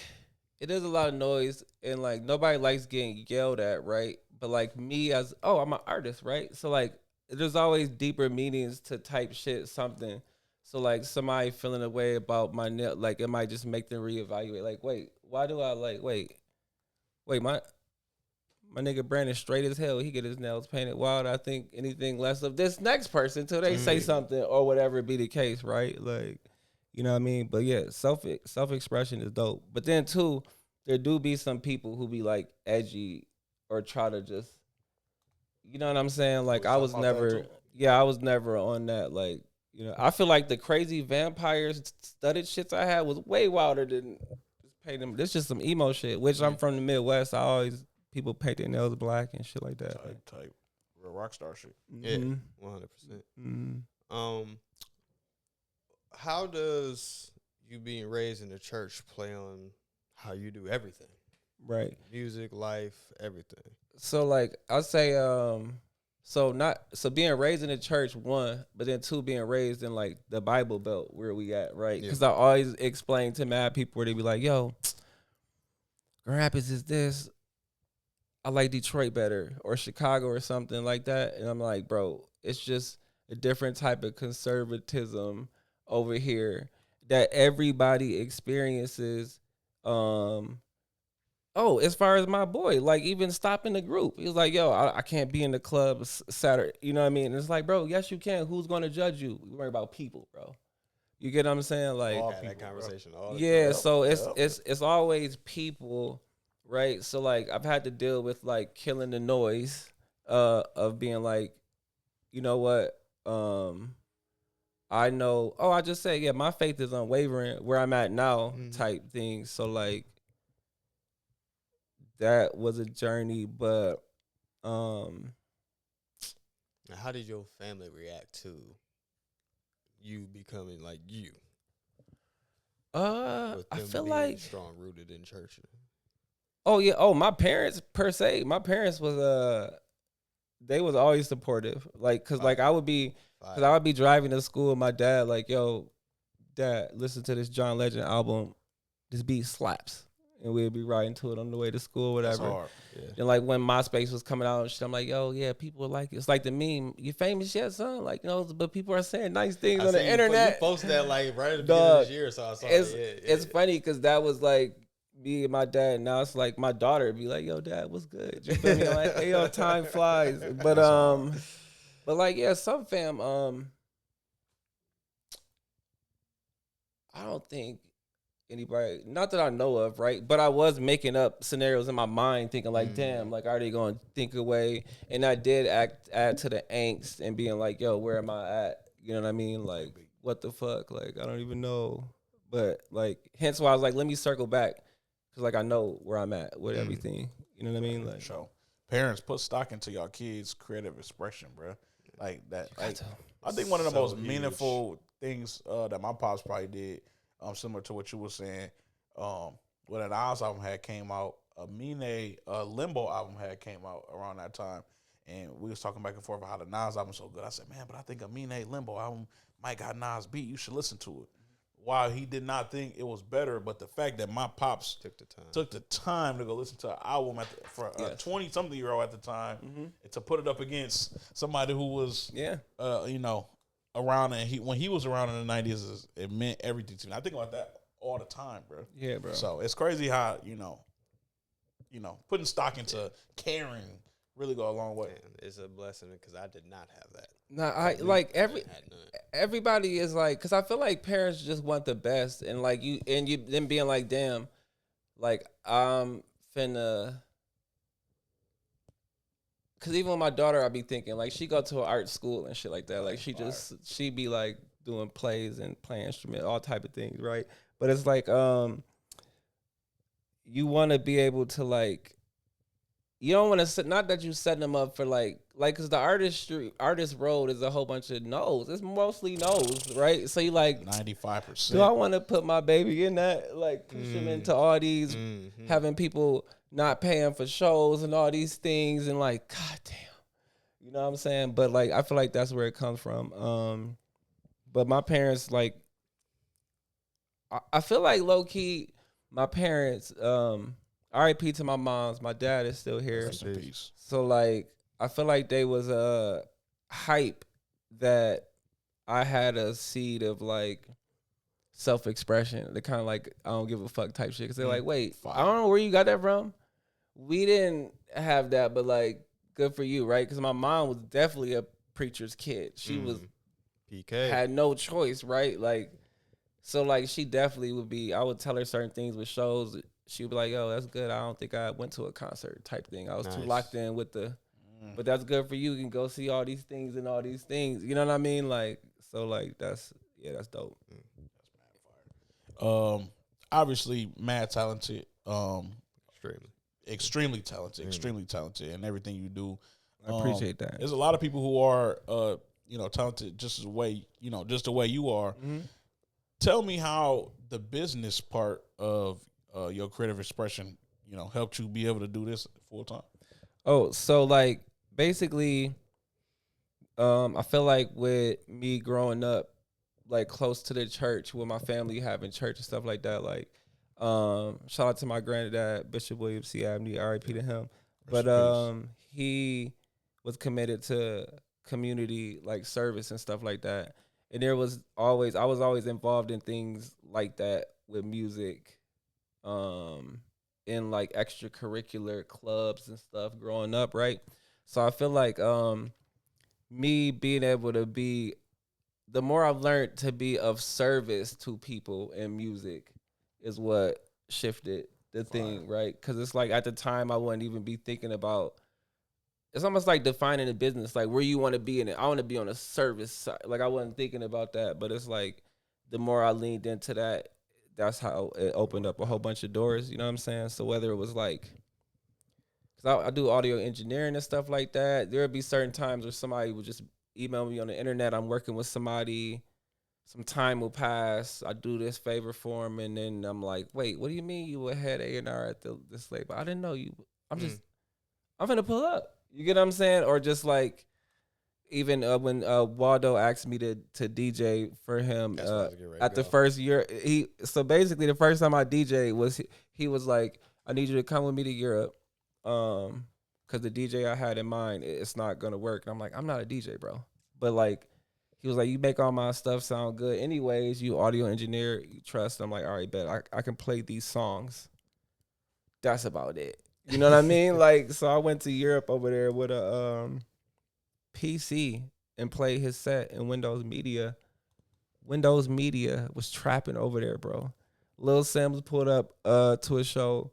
It is a lot of noise, and like nobody likes getting yelled at, right? But like me I'm an artist, right? So like there's always deeper meanings to type shit, something. So like somebody feeling a way about my nail, like it might just make them reevaluate. Like, wait, why do I like wait, my nigga Brandon straight as hell. He get his nails painted. Why would I think anything less of this next person till they say something or whatever be the case, right? Like. You know what I mean? But yeah, self-expression is dope. But then too, there do be some people who be like edgy or try to just, you know what I'm saying? Like I was never on that. Like, you know, I feel like the crazy vampires studded shits I had was way wilder than just painting them. This just some emo shit, which I'm from the Midwest. People paint their nails black and shit like that. Type real rock star shit. Yeah, 100%. How does you being raised in the church play on how you do everything? Right. Music, life, everything. So like I'll say so being raised in the church, one, but then two, being raised in like the Bible Belt where we at, right? Because I always explain to mad people where they be like, yo, Grand Rapids is this. I like Detroit better or Chicago or something like that. And I'm like, bro, it's just a different type of conservatism over here that everybody experiences. As far as my boy, like even stopping the group, he was like, yo, I can't be in the club Saturday. You know what I mean? And it's like, bro, yes, you can. Who's going to judge you? We worry about people, bro. You get what I'm saying? Like that conversation. So it's always people, right? So like I've had to deal with like killing the noise of being like, you know what? I know, I just say, my faith is unwavering where I'm at now type thing. So like that was a journey, but how did your family react to you becoming like you? I feel like strong rooted in church. Oh yeah. Oh, my parents per se. My parents was they was always supportive. Like, cause like I would be driving to school with my dad. Like, yo, Dad, listen to this John Legend album. This beat slaps, and we'd be riding to it on the way to school, whatever. That's hard. Yeah. And like when MySpace was coming out and shit, I'm like, yo, yeah, people like it. It's like the meme, you famous yet, son? Like, you know, but people are saying nice things on the internet. You posted that like right at the beginning of this year, so I saw it. It's funny because that was like me and my dad. Now it's like my daughter be like, yo, Dad, what's good? You feel me? Like, hey, yo, time flies. But like, yeah, some fam, I don't think anybody, not that I know of, right? But I was making up scenarios in my mind, thinking like, damn, like, are they going to think away? And I did add to the angst and being like, yo, where am I at? You know what I mean? Like, what the fuck? Like, I don't even know. But like, hence why I was like, let me circle back. Cause like, I know where I'm at with everything. You know what I mean? Like, parents, put stock into y'all kids' creative expression, bro. Like that. Like I think one of the So most huge. meaningful things that my pops probably did, similar to what you were saying, when an Nas album had came out, a Mine Limbo album had came out around that time, and we was talking back and forth about how the Nas album so good. I said, man, but I think a Mine Limbo album might got Nas beat. You should listen to it. While he did not think it was better, but the fact that my pops took the time to go listen to an album for a 20-something-year-old at the time, and to put it up against somebody who was, around, and when he was around in the 90s, it meant everything to me. I think about that all the time, bro. Yeah, bro. So it's crazy how putting stock into caring really go a long way. Man, it's a blessing because I did not have that. Nah, I like everybody is like, because I feel like parents just want the best, and like you then being like, damn, like I'm finna. Cause even with my daughter, I be thinking like she go to an art school and shit like that. Like she be like doing plays and playing instrument, all type of things, right? But it's like you want to be able to like. You don't want to set, not that you setting them up for like, cause the artist road is a whole bunch of no's. It's mostly no's, right? So you like 95%. Do I want to put my baby in that? Like push him into all these, having people not paying for shows and all these things, and like, god damn, you know what I'm saying? But like, I feel like that's where it comes from. But my parents, like, I feel like low key, my parents, R.I.P. to my moms. My dad is still here. Rest in peace. So like, I feel like they was a hype that I had a seed of like self-expression. They kind of like I don't give a fuck type shit. Cause they're like, wait, I don't know where you got that from. We didn't have that, but like, good for you, right? Cause my mom was definitely a preacher's kid. She was PK had no choice, right? Like, so like she definitely would be. I would tell her certain things with shows. She would be like, yo, that's good. I don't think I went to a concert type thing. I was too locked in with the, but that's good for you. You can go see all these things and all these things. You know what I mean? Like, so like, that's dope. Obviously mad talented. Extremely talented in everything you do. I appreciate that. There's a lot of people who are, talented just the way you are. Tell me how the business part of your creative expression, helped you be able to do this full time. Oh, so like basically, I feel like with me growing up, like close to the church, with my family having church and stuff like that, like, shout out to my granddad, Bishop William C. Abney, R.I.P. to him. But he was committed to community like service and stuff like that. And I was always involved in things like that with music. In like extracurricular clubs and stuff growing up, right? So I feel like me being able to be, the more I've learned to be of service to people in music is what shifted the thing, right? Because it's like at the time I wouldn't even be thinking about, it's almost like defining a business, like where you want to be in it. I want to be on a service side. Like I wasn't thinking about that, but it's like the more I leaned into that, that's how it opened up a whole bunch of doors, you know what I'm saying? So whether it was like, because I do audio engineering and stuff like that, there would be certain times where somebody would just email me on the internet, I'm working with somebody, some time will pass, I do this favor for them, and then I'm like, wait, what do you mean you were head A&R at this label? I didn't know you. I'm finna pull up. You get what I'm saying? Or just like, even when Waldo asked me to DJ for him at the first year, so basically the first time I DJ was he was like, I need you to come with me to Europe, because the DJ I had in mind, it's not gonna work. And I'm like, I'm not a DJ, bro. But like, he was like, you make all my stuff sound good. Anyways, you audio engineer, you trust. I'm like, all right, bet I can play these songs. That's about it. You know what I mean? Like, so I went to Europe over there with a PC and play his set in Windows Media. Windows Media was trapping over there, bro. Lil Sims pulled up to a show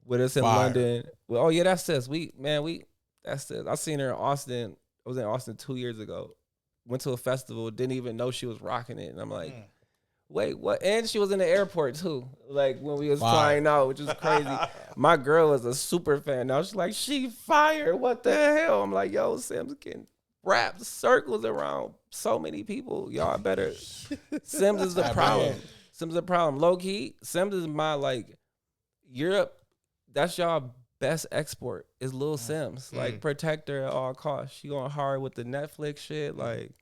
with us in London. Well, oh yeah, that's us. That's it. I seen her in Austin. I was in Austin 2 years ago. Went to a festival, didn't even know she was rocking it. And I'm like, wait, what? And she was in the airport too. Like when we was flying out, which is crazy. My girl is a super fan now. She's like, she fired. What the hell? I'm like, yo, Sam's getting wrap circles around so many people. Y'all better. Sims is the problem. Sims is the problem. Low key, Sims is my like Europe. That's y'all best export is Lil Sims. Like protect her at all costs. She going hard with the Netflix shit. Like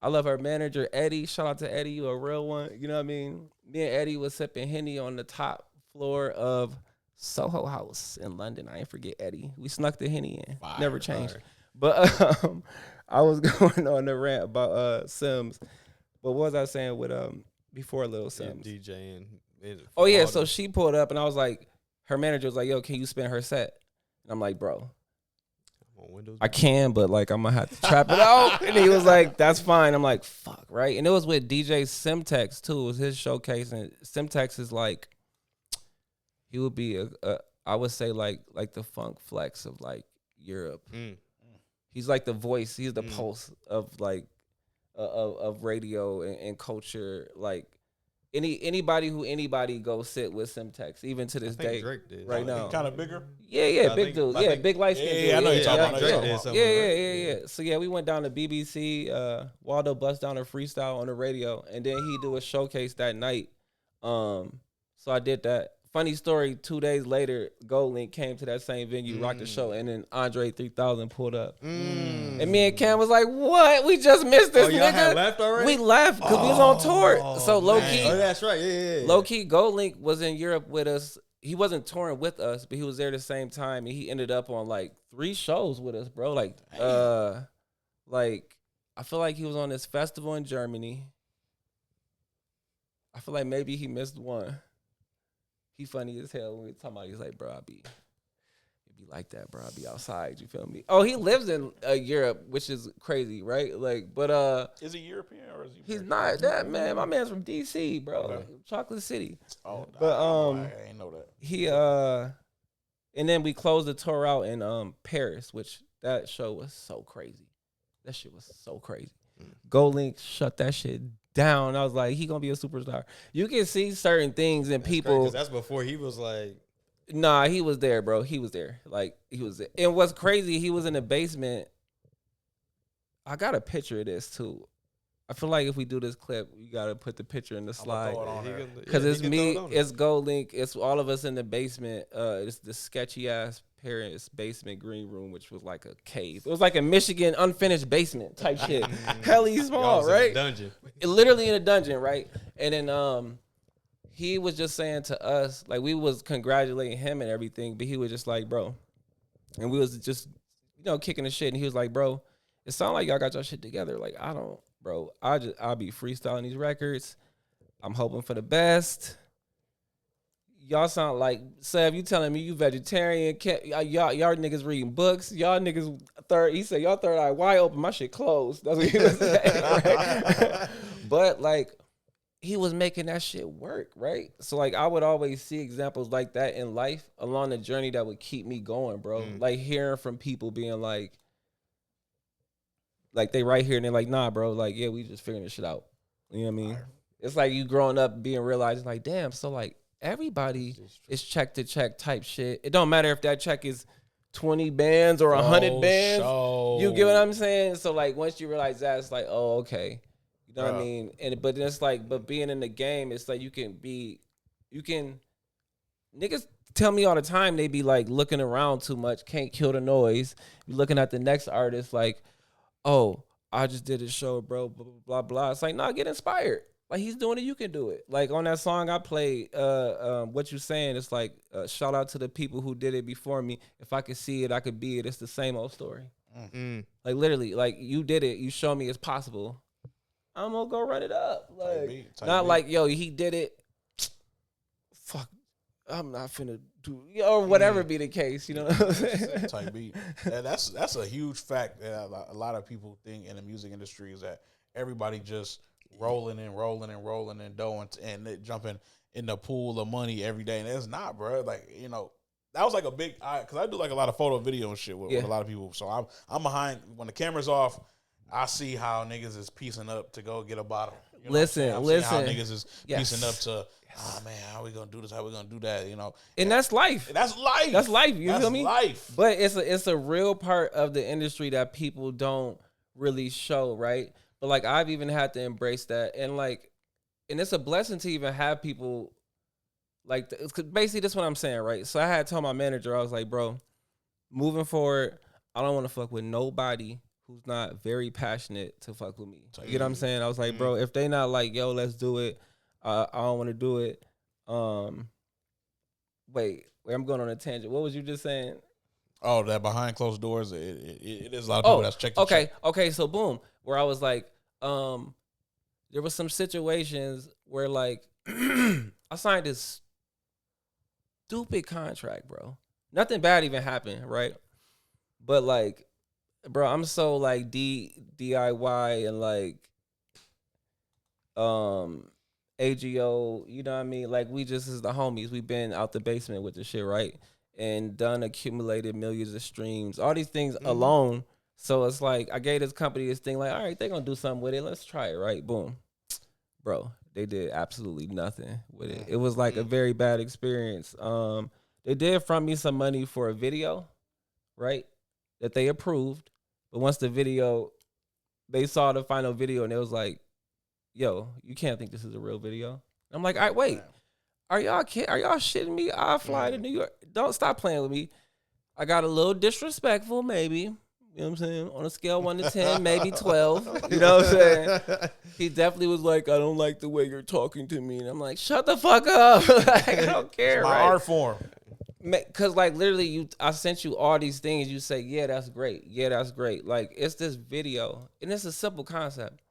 I love her manager Eddie. Shout out to Eddie, you a real one. You know what I mean? Me and Eddie was sipping Henny on the top floor of Soho House in London. I ain't forget Eddie. We snuck the Henny in. Never changed. But I was going on the rant about Sims. But what was I saying with before Lil Sims? DJing. Oh yeah, so she pulled up and I was like, her manager was like, yo, can you spin her set? And I'm like, bro, I can, but like I'm gonna have to trap it out. And he was like, that's fine. I'm like, fuck, right? And it was with DJ Simtex too. It was his showcase, and Simtex is like, he would be I would say like the Funk Flex of like Europe. He's like the voice. He's the pulse of like of radio and culture. Like anybody go sit with Simtex, even to this day. Drake did. Right now. Kind of bigger. Yeah, big dude. Yeah, big light skin dude. Yeah, I know you're talking about. Yeah. So yeah, we went down to BBC. Waldo bust down a freestyle on the radio, and then he do a showcase that night. So I did that. Funny story, 2 days later, Gold Link came to that same venue, rocked the show, and then Andre 3000 pulled up. And me and Cam was like, what? We just missed this y'all nigga. had left already? We left because we was on tour. So low-key. Oh, that's right. Yeah. Low-key, Gold Link was in Europe with us. He wasn't touring with us, but he was there the same time, and he ended up on like 3 shows with us, bro. Like I feel like he was on this festival in Germany. I feel like maybe he missed one. He funny as hell when we talking about. He's like, bro, it'd be like that, bro. I'd be outside. You feel me? Oh, he lives in Europe, which is crazy, right? Like, but is he European or is he? He's not that man. My man's from DC, bro. Okay. Chocolate City. Oh, but I ain't know that. He and then we closed the tour out in Paris, which that show was so crazy. That shit was so crazy. Gold Link shut that shit down. I was like, he gonna be a superstar. You can see certain things in people. Because that's before he was like. Nah, he was there, bro. He was there. Like he was there. And what's crazy, he was in the basement. I got a picture of this too. I feel like if we do this clip, you gotta put the picture in the slide. Because it's me, it's Gold Link, it's all of us in the basement. It's the sketchy ass parents' basement green room, which was like a cave. It was like a Michigan unfinished basement type shit. Helly small, right? Dungeon. Literally in a dungeon, right? And then he was just saying to us, like we was congratulating him and everything, but he was just like, bro, and we was just, kicking the shit, and he was like, bro, it sounds like y'all got your shit together. Like I don't, bro. I'll be freestyling these records. I'm hoping for the best. Y'all sound like, Sav, you telling me you vegetarian? Y'all niggas reading books. Y'all niggas he said y'all third eye wide open. My shit closed. That's what he was saying, right? But like, he was making that shit work, right? So like, I would always see examples like that in life along the journey that would keep me going, bro. Like hearing from people being like they right here and they're like, nah, bro. Like, yeah, we just figuring this shit out. You know what I mean? It's like you growing up being realized like, damn. So like, everybody is check to check type shit. It don't matter if that check is 20 bands or 100 bands. You get what I'm saying? So like once you realize that, it's like, oh, okay. You know what I mean? But then it's like, but being in the game, it's like you can niggas tell me all the time they be like looking around too much, can't kill the noise. You're looking at the next artist like, oh, I just did a show, bro, blah, blah, blah, blah. It's like, nah, get inspired. Like, he's doing it, you can do it. Like, on that song I played, What You Saying, it's like, shout out to the people who did it before me. If I could see it, I could be it. It's the same old story. Like, literally, like, you did it. You show me it's possible. I'm going to go run it up. Like, not like, yo, he did it. Fuck, I'm not finna do, or whatever be the case, you know what I'm saying? Type beat. Yeah, that's a huge fact that a lot of people think in the music industry is that everybody just rolling and doing and jumping in the pool of money every day, and it's not, bro. Like, that was like a big, because I do like a lot of photo, video and shit with a lot of people. So I'm behind when the camera's off. I see how niggas is piecing up to go get a bottle. You know what I'm saying? I'm seeing how listen. niggas is Yes. piecing up to, man, how we gonna do this? How we gonna do that? You know, And that's life. that's life. That's life. You That's feel me? life. But it's a real part of the industry that people don't really show, right? But like I've even had to embrace that, and it's a blessing to even have people like. Cause basically, that's what I'm saying, right? So I had told my manager, I was like, bro, moving forward, I don't want to fuck with nobody who's not very passionate to fuck with me. You know what I'm saying? I was like, bro, if they not like, yo, let's do it, I don't want to do it. Wait, I'm going on a tangent. What was you just saying? Oh, that behind closed doors, it is a lot of people that's checked. Okay. So boom, where I was like, there was some situations where like I signed this stupid contract, bro. Nothing bad even happened, right? But like, bro, I'm so like DIY and like AGO, you know what I mean? Like we just is the homies. We've been out the basement with the shit, right? And done accumulated millions of streams, all these things alone. So it's like I gave this company this thing, like, all right, they're gonna do something with it. Let's try it, right? Boom. Bro, they did absolutely nothing with it. It was like a very bad experience. They did front me some money for a video, right? That they approved. But once the video, they saw the final video and it was like, yo, you can't think this is a real video. I'm like, all right, wait. Are y'all shitting me? I'll fly to New York. Don't stop playing with me. I got a little disrespectful, maybe. You know what I'm saying? On a scale of 1 to 10, maybe 12. You know what I'm saying? He definitely was like, I don't like the way you're talking to me. And I'm like, shut the fuck up. Like, I don't care, It's my right? art form. Because like literally I sent you all these things. You say, yeah, that's great. Yeah, that's great. Like it's this video. And it's a simple concept.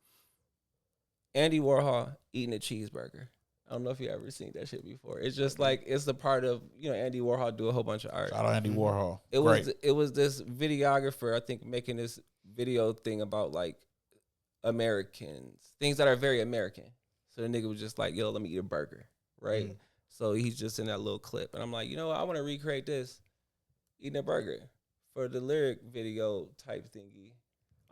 Andy Warhol eating a cheeseburger. I don't know if you ever seen that shit before. It's just like it's a part of, you know, Andy Warhol do a whole bunch of art. Shout out Andy Warhol. It was this videographer, I think, making this video thing about like Americans, things that are very American. So the nigga was just like, yo, let me eat a burger, right? So he's just in that little clip. And I'm like, you know what? I want to recreate this, eating a burger for the lyric video type thingy.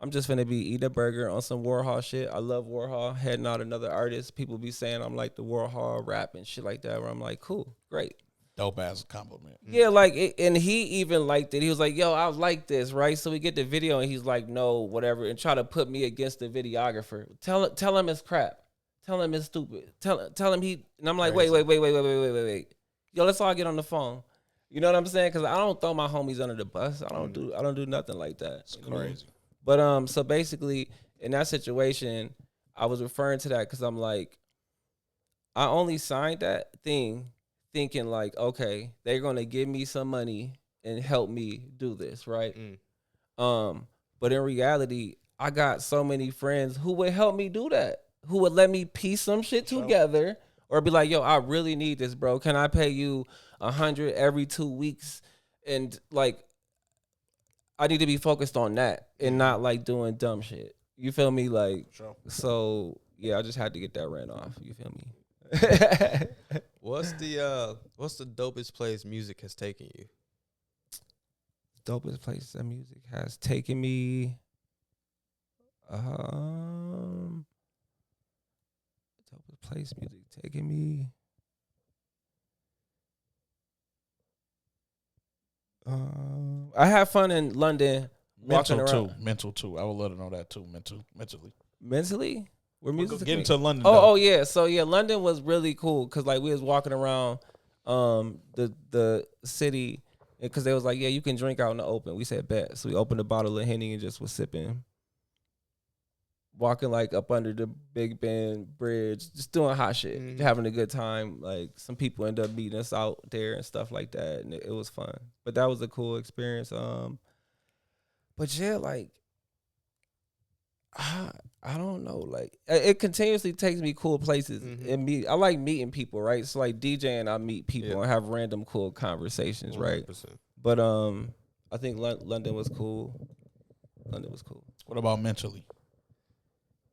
I'm just finna be eating a burger on some Warhol shit. I love Warhol. Heading out another artist. People be saying I'm like the Warhol rap and shit like that. Where I'm like, cool, great. Dope ass compliment. Yeah, like, and he even liked it. He was like, yo, I like this, right? So we get the video and he's like, no, whatever, and try to put me against the videographer. Tell him it's crap. Tell him it's stupid. Tell him he, and I'm like, wait. Yo, let's all get on the phone. You know what I'm saying? Because I don't throw my homies under the bus. I don't do nothing like that. It's crazy. But so basically in that situation, I was referring to that because I'm like, I only signed that thing thinking like, okay, they're gonna give me some money and help me do this, right? But in reality, I got so many friends who would help me do that, who would let me piece some shit together, or be like, yo, I really need this, bro. Can I pay you $100 every 2 weeks? And like, I need to be focused on that and not like doing dumb shit. You feel me? Like, so yeah, I just had to get that rant off. You feel me? What's the dopest place music has taken you? Dopest place that music has taken me. Dopest place music taking me. I have fun in London. Mental walking around. too. Mental too. I would love to know that too. Mentally. Mentally? Where music Get into London. Oh yeah. So yeah, London was really cool because like we was walking around the city because they was like, yeah, you can drink out in the open. We said bet. So we opened a bottle of Henny and just was sipping. Walking like up under the Big Ben Bridge, just doing hot shit, having a good time. Like some people end up meeting us out there and stuff like that, and it was fun. But that was a cool experience. But yeah, like I don't know, like it continuously takes me cool places and I like meeting people, right? So like DJing, I meet people and have random cool conversations, 100%. Right? But I think London was cool. London was cool. What about mentally?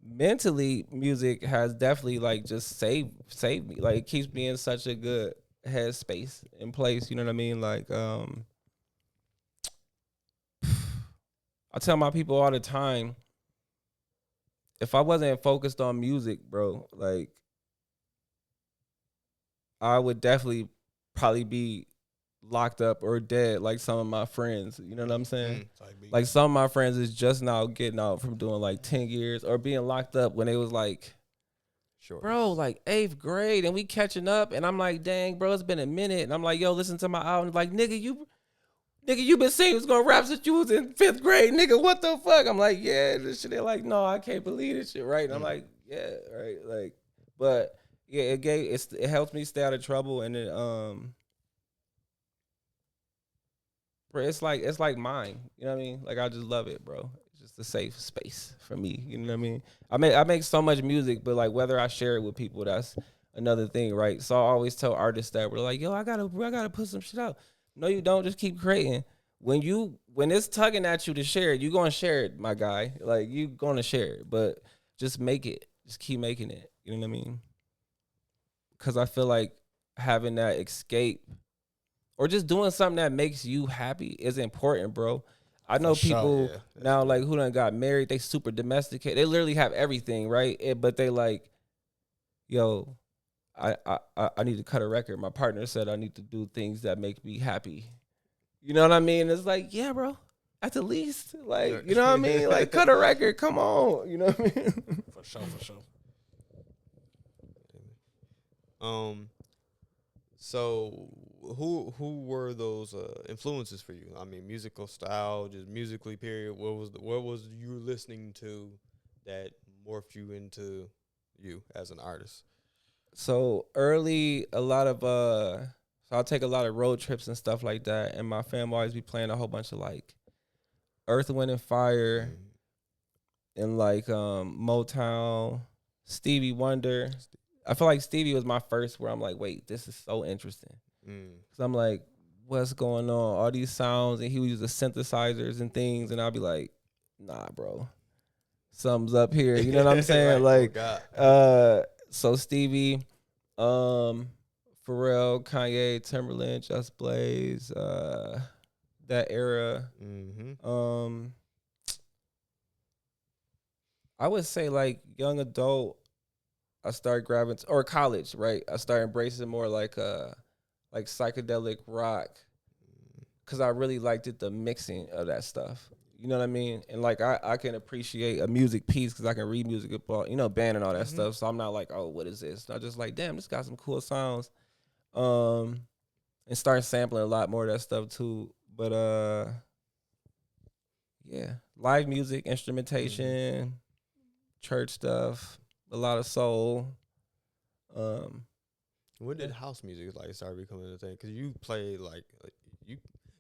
Mentally, music has definitely like just saved me. Like it keeps me in such a good headspace and place. You know what I mean? Like I tell my people all the time, if I wasn't focused on music, bro, like I would definitely probably be locked up or dead like some of my friends. You know what I'm saying? Like some of my friends is just now getting out from doing like 10 years or being locked up when they was like, bro, like 8th grade and we catching up. And I'm like, dang, bro, it's been a minute. And I'm like, yo, listen to my album. Like, nigga, you been saying you was gonna rap since you was in 5th grade, nigga. What the fuck? I'm like, yeah, this shit. They're like, no, I can't believe this shit, right? And I'm like, yeah, right. Like, but yeah, it helps me stay out of trouble, and it bro, it's like mine. You know what I mean? Like I just love it, bro. It's just a safe space for me. You know what I mean? I make so much music, but like whether I share it with people, that's another thing, right? So I always tell artists that we're like, yo, I gotta put some shit out. No, you don't. Just keep creating. When it's tugging at you to share it, you gonna share it, my guy. Like you gonna share it, but just make it. Just keep making it. You know what I mean? Because I feel like having that escape or just doing something that makes you happy is important, bro. I know people now like who done got married, they super domesticated. They literally have everything, right? But they like, yo, I need to cut a record. My partner said I need to do things that make me happy. You know what I mean? It's like, yeah, bro. At the least, like, you know what I mean? Like, cut a record. Come on. You know what I mean? For sure. So who were those influences for you? I mean, musical style, just musically. Period. What was you listening to that morphed you into you as an artist? So early, a lot of so I'll take a lot of road trips and stuff like that, and my family always be playing a whole bunch of like Earth, Wind and Fire, and like Motown, Stevie Wonder. I feel like Stevie was my first where I'm like, wait, this is so interesting. Cause I'm like, what's going on? All these sounds, and he would use the synthesizers and things, and I'll be like, nah, bro, something's up here. You know what I'm saying? Like, so Stevie, Pharrell, Kanye, Timberland, Just Blaze, that era. I would say like young adult, I started grabbing, or college, right? I started embracing more like psychedelic rock, because I really liked the mixing of that stuff. You know what I mean? And like I can appreciate a music piece because I can read music about, you know, band and all that stuff. So I'm not like, oh, what is this? And I just like, damn, this got some cool sounds. And start sampling a lot more of that stuff too. But yeah, live music, instrumentation, church stuff, a lot of soul. When did house music like start becoming a thing? Because you play like you.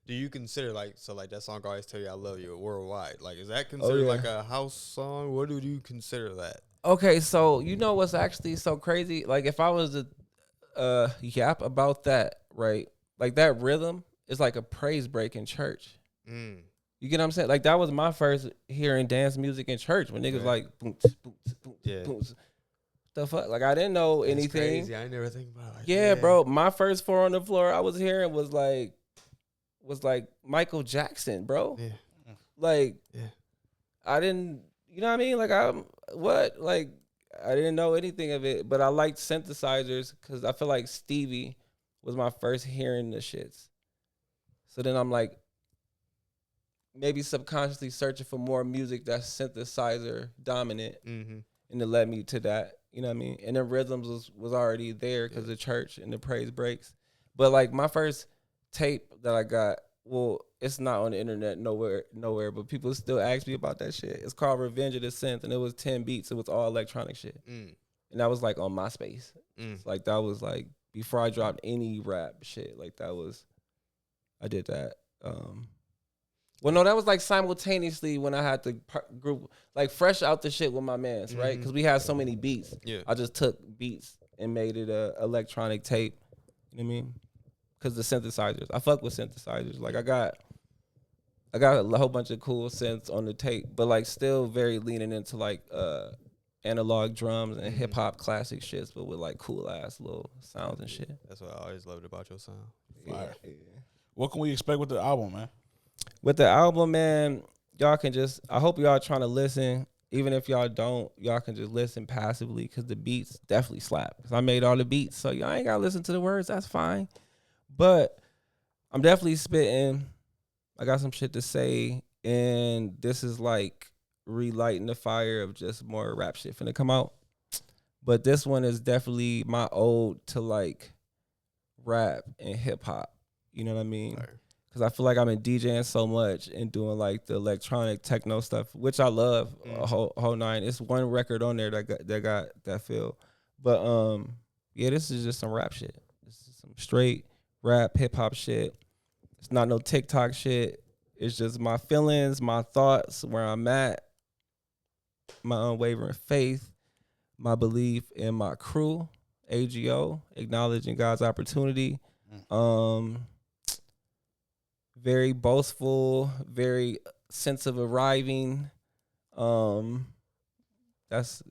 Do you consider like that song I always tell you I love you worldwide? Like, is that considered like a house song? What do you consider that? Okay, so you know what's actually so crazy? Like if I was to yap about that, right? Like that rhythm is like a praise break in church. You get what I'm saying? Like that was my first hearing dance music in church when niggas like boom, boom, boom, boom. The fuck? Like I didn't know anything. Crazy. I never think about it. Like, yeah, bro. My first 4 on the floor I was hearing was like Michael Jackson, bro. Yeah. Like, I didn't, you know what I mean? Like, I didn't know anything of it, but I liked synthesizers because I feel like Stevie was my first hearing the shits. So then I'm like, maybe subconsciously searching for more music that's synthesizer dominant, and it led me to that. You know what I mean? And the rhythms was already there because of church and the praise breaks. But like my first tape that I got, well, it's not on the internet nowhere, but people still ask me about that shit. It's called Revenge of the Synth, and it was 10 beats. It was all electronic shit. And that was like on MySpace. Like that was like before I dropped any rap shit. Like that was, I did that. Well, no, that was like simultaneously when I had the group, like fresh out the shit with my mans, right? Because we had so many beats. Yeah. I just took beats and made it a electronic tape. You know what I mean? Because the synthesizers, I fuck with synthesizers. Like I got a whole bunch of cool synths on the tape, but like still very leaning into like analog drums and hip hop classic shits, but with like cool ass little sounds and shit. That's what I always loved about your sound. Fire. Yeah. What can we expect with the album, man? With the album, man, y'all can just, I hope y'all trying to listen. even if y'all don't, y'all can just listen passively because the beats definitely slap. Because I made all the beats, so y'all ain't got to listen to the words. That's fine. But I'm definitely spitting. I got some shit to say, and this is like relighting the fire of just more rap shit finna come out. But this one is definitely my ode to like rap and hip hop. You know what I mean? Because I feel like I've been DJing so much and doing like the electronic techno stuff, which I love a whole nine. It's one record on there that got that feel. But yeah, this is just some rap shit. This is some straight rap hip hop shit. It's not no TikTok shit. It's just my feelings, my thoughts, where I'm at, my unwavering faith, my belief in my crew, AGO, acknowledging God's opportunity. Very boastful, very sense of arriving. That's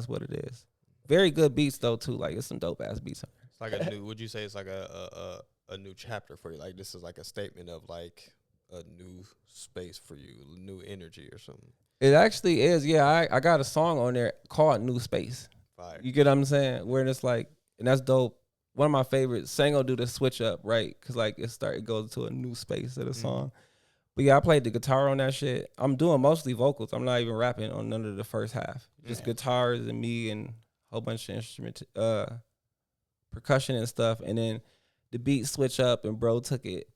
what it is. Very good beats though too. Like it's some dope ass beats. It's like a new. Would you say it's like a new chapter for you? Like this is like a statement of like a new space for you, new energy or something. It actually is. Yeah, I got a song on there called New Space. Fire. You get what I'm saying? Where it's like, and that's dope. One of my favorites. Sango do the switch up, right? Because like it goes to a new space of the song. But yeah, I played the guitar on that shit. I'm doing mostly vocals. I'm not even rapping on none of the first half. Just guitars and me and a whole bunch of instrument, percussion and stuff. And then the beat switch up and bro took it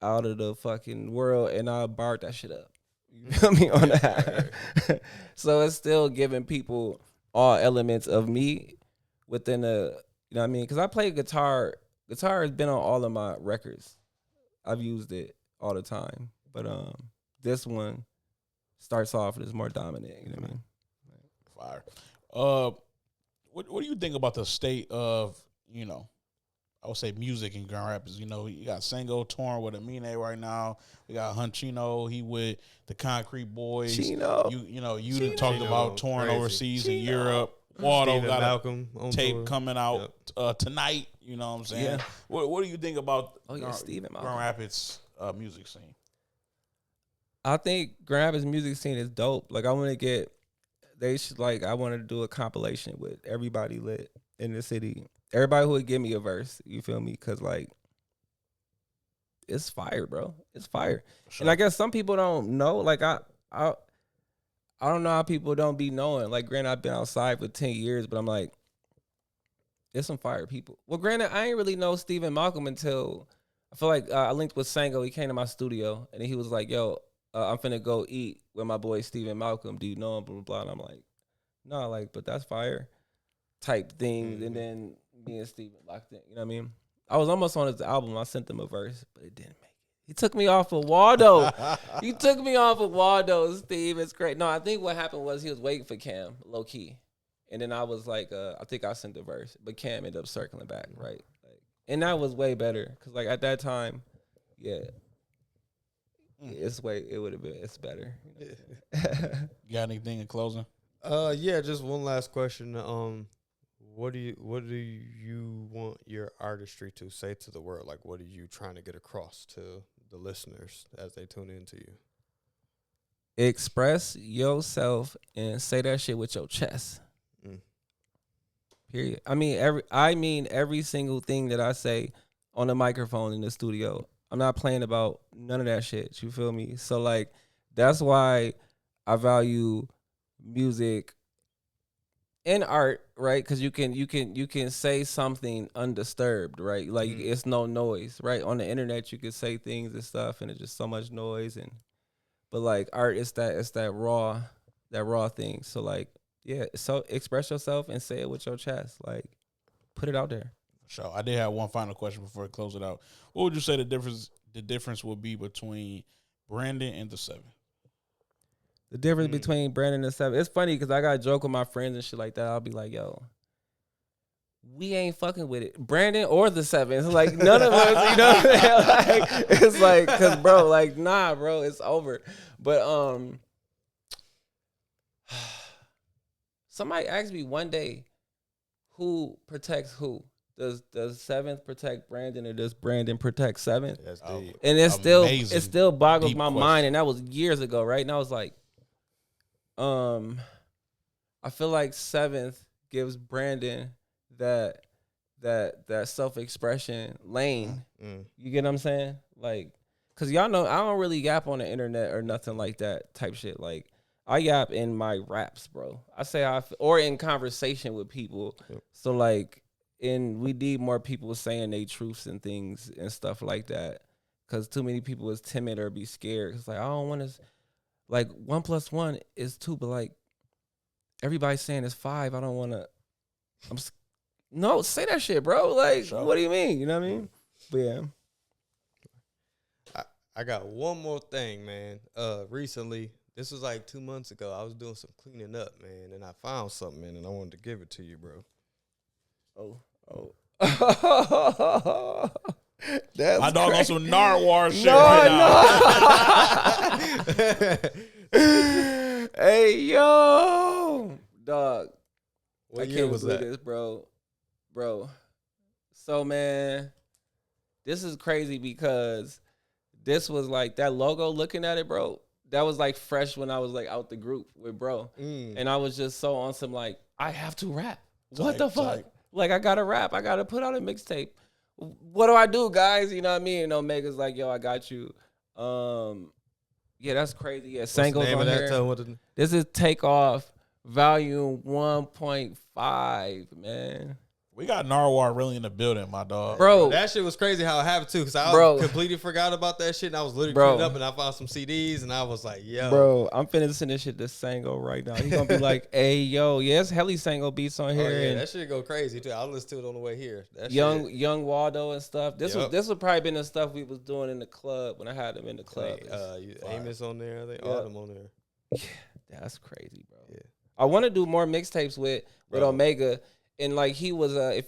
out of the fucking world and I barred that shit up. You feel me on that? So it's still giving people all elements of me within a, you know what I mean? Because I play guitar. Guitar has been on all of my records. I've used it all the time. But this one starts off as more dominant. You know what I mean? Fire. What do you think about the state of, you know, I would say music in Grand Rapids? You know, you got Sango touring with Amine right now. We got Hunchino. He with the Concrete Boys. Chino. You done talked about touring crazy. overseas in Europe. Waldo Steven got Malcolm a on tape tour. coming out tonight. You know what I'm saying? Yeah. What do you think about Steven Malcolm. Grand Rapids music scene? I think Grand Rapids music scene is dope. Like I want to I want to do a compilation with everybody lit in the city. Everybody who would give me a verse, you feel me? Because like it's fire, bro. It's fire. Sure. And I guess some people don't know. Like I don't know how people don't be knowing. Like granted, I've been outside for 10 years, but I'm like, there's some fire people. Well, granted, I ain't really know Steven Malcolm until I feel like I linked with Sango. He came to my studio and he was like, yo, I'm finna go eat with my boy Steven Malcolm. Do you know him? Blah, blah, blah. And I'm like, no, like, but that's fire type things. And then me and Steven locked in. You know what I mean? I was almost on his album. I sent him a verse, but it didn't make it. He took me off of Waldo. He took me off of Waldo, Steve. It's great. No, I think what happened was he was waiting for Cam, low key. And then I was like, I think I sent the verse, but Cam ended up circling back, right? Like, and that was way better. Cause like at that time, yeah. It's better. You got anything in closing? Yeah, just one last question. What do you want your artistry to say to the world? Like, what are you trying to get across to the listeners as they tune into you? Express yourself and say that shit with your chest. Period. I mean every single thing that I say on the microphone in the studio. I'm not playing about none of that shit. You feel me? So like that's why I value music and art, right? Because you can say something undisturbed, right? Like it's no noise, right? On the internet you can say things and stuff, and it's just so much noise. But like art, it's that raw thing. So like yeah, so express yourself and say it with your chest, like put it out there. Sure. I did have one final question before I close it out. What would you say the difference would be between Branden and the 7? The difference between Branden and the 7. It's funny because I got a joke with my friends and shit like that. I'll be like, yo, we ain't fucking with it. Branden or the 7. It's like none of us, you know what I'm saying? Like, it's like, cause bro, like, nah, bro, it's over. But somebody asked me one day, who protects who? Does 7th protect Branden or does Branden protect 7th? That's deep. And it still boggles my mind. And that was years ago, right? And I was like, I feel like Seventh gives Brandon that self-expression lane. You get what I'm saying? Like, cause y'all know I don't really yap on the internet or nothing like that type shit. Like, I yap in my raps, bro. I say or in conversation with people. Yep. So like, we need more people saying their truths and things and stuff like that. Cause too many people is timid or be scared. It's like, I don't want to. Like 1 + 1 is 2, but like everybody's saying it's 5. I don't want to. No, say that shit, bro. Like, what do you mean? You know what I mean? But yeah. I got one more thing, man. Recently, this was like 2 months ago. I was doing some cleaning up, man, and I found something, man, and I wanted to give it to you, bro. Oh. That's my dog on some narwhal shit No. Hey, yo. Dog. What year was that? This, bro. So, man, this is crazy because this was like that logo, looking at it, bro. That was like fresh when I was like out the group with bro. And I was just so on some like, I have to rap. What the fuck? Like, I got to rap. I got to put out a mixtape. What do I do, guys? You know what I mean? And Omega's like, yo, I got you. Yeah, that's crazy. Yeah, Sango's on here. This is Takeoff Volume 1.5, man. We got Narwhal really in the building, my dog. Bro, that shit was crazy how it happened, too, because I completely forgot about that shit, and I was literally cleaning up, and I found some CDs, and I was like, yo. Bro, I'm finna send this shit to Sango right now. He's gonna be like, hey, yo, it's Helly Sango beats on here. Oh, yeah, and that shit go crazy, too. I'll listen to it on the way here. That young Waldo and stuff. This would probably been the stuff we was doing in the club when I had him in the club. Amos on there, I think. Autumn on there. Yeah, that's crazy, bro. Yeah. I want to do more mixtapes with Omega. And like he was, I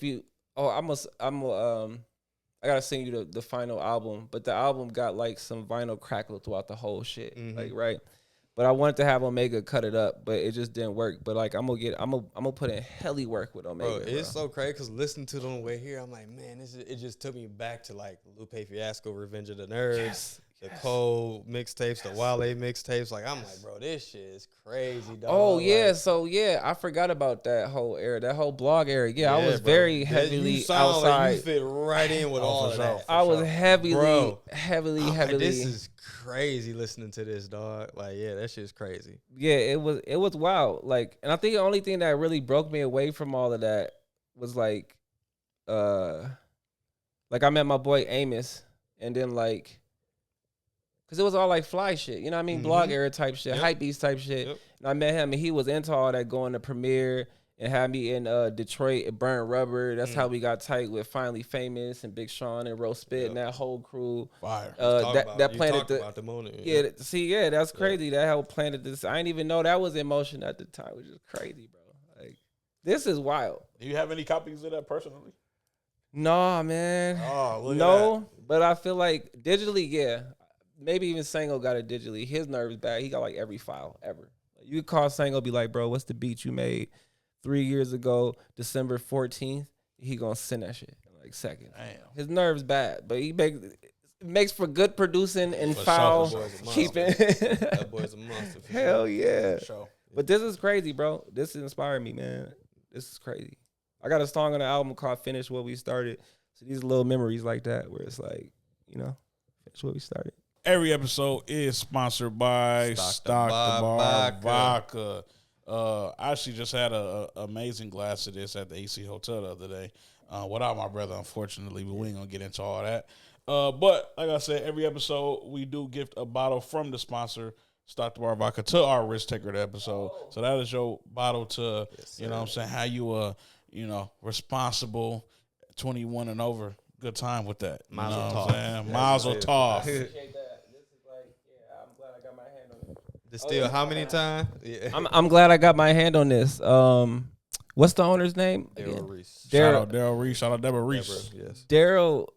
gotta send you the final album, but the album got like some vinyl crackle throughout the whole shit, like right. But I wanted to have Omega cut it up, but it just didn't work. But like I'm gonna put in helly work with Omega. Bro, it's so crazy because listening to it on the way here, I'm like, man, it just took me back to like Lupe Fiasco, Revenge of the Nerds. The Cole mixtapes, the Wale mixtapes. Like, I'm like, bro, this shit is crazy, dog. Oh, yeah. Like, so, yeah, I forgot about that whole era, that whole blog era. Yeah, I was very heavily outside. Like you fit right in with all of that. I was heavily. Like, this is crazy listening to this, dog. Like, yeah, that shit's crazy. Yeah, it was wild. Like, and I think the only thing that really broke me away from all of that was, like I met my boy Amos, and then, like, because it was all like fly shit, you know what I mean? Blog era type shit, hype beast type shit. And I met him, and he was into all that, going to Premiere and had me in Detroit at Burnt Rubber. That's how we got tight with Finally Famous and Big Sean and Roast Spit and that whole crew. Fire. That planted the that's crazy. That whole planted this. I didn't even know that was in motion at the time, which is crazy, bro. Like, this is wild. Do you have any copies of that personally? Nah, man. Oh, look no, at that. but I feel like digitally, yeah. Maybe even Sango got it digitally. His nerve is bad. He got like every file ever. You could call Sango, be like, bro, what's the beat you made 3 years ago, December 14th? He gonna send that shit in like seconds. Damn. His nerve's bad, but he makes for good producing and file keeping. That boy's a monster. Hell yeah. Sure. But this is crazy, bro. This inspired me, man. This is crazy. I got a song on the album called Finish What We Started. So these little memories like that where it's like, finish what we started. Every episode is sponsored by Stock the Bar Vodka. I actually just had an amazing glass of this at the AC Hotel the other day. Without my brother, unfortunately, but we ain't going to get into all that. But like I said, every episode we do gift a bottle from the sponsor, Stock the Bar Vodka, to our risk taker of the episode. So that is your bottle to, you know what I'm saying, how you, responsible, 21 and over. Good time with that. Mazel tov. Mazel tov. Still, how many times? Yeah. I'm glad I got my hand on this. What's the owner's name? Daryl Reese. Shout out Daryl Reese. Shout out Deborah Reese. Yes. Daryl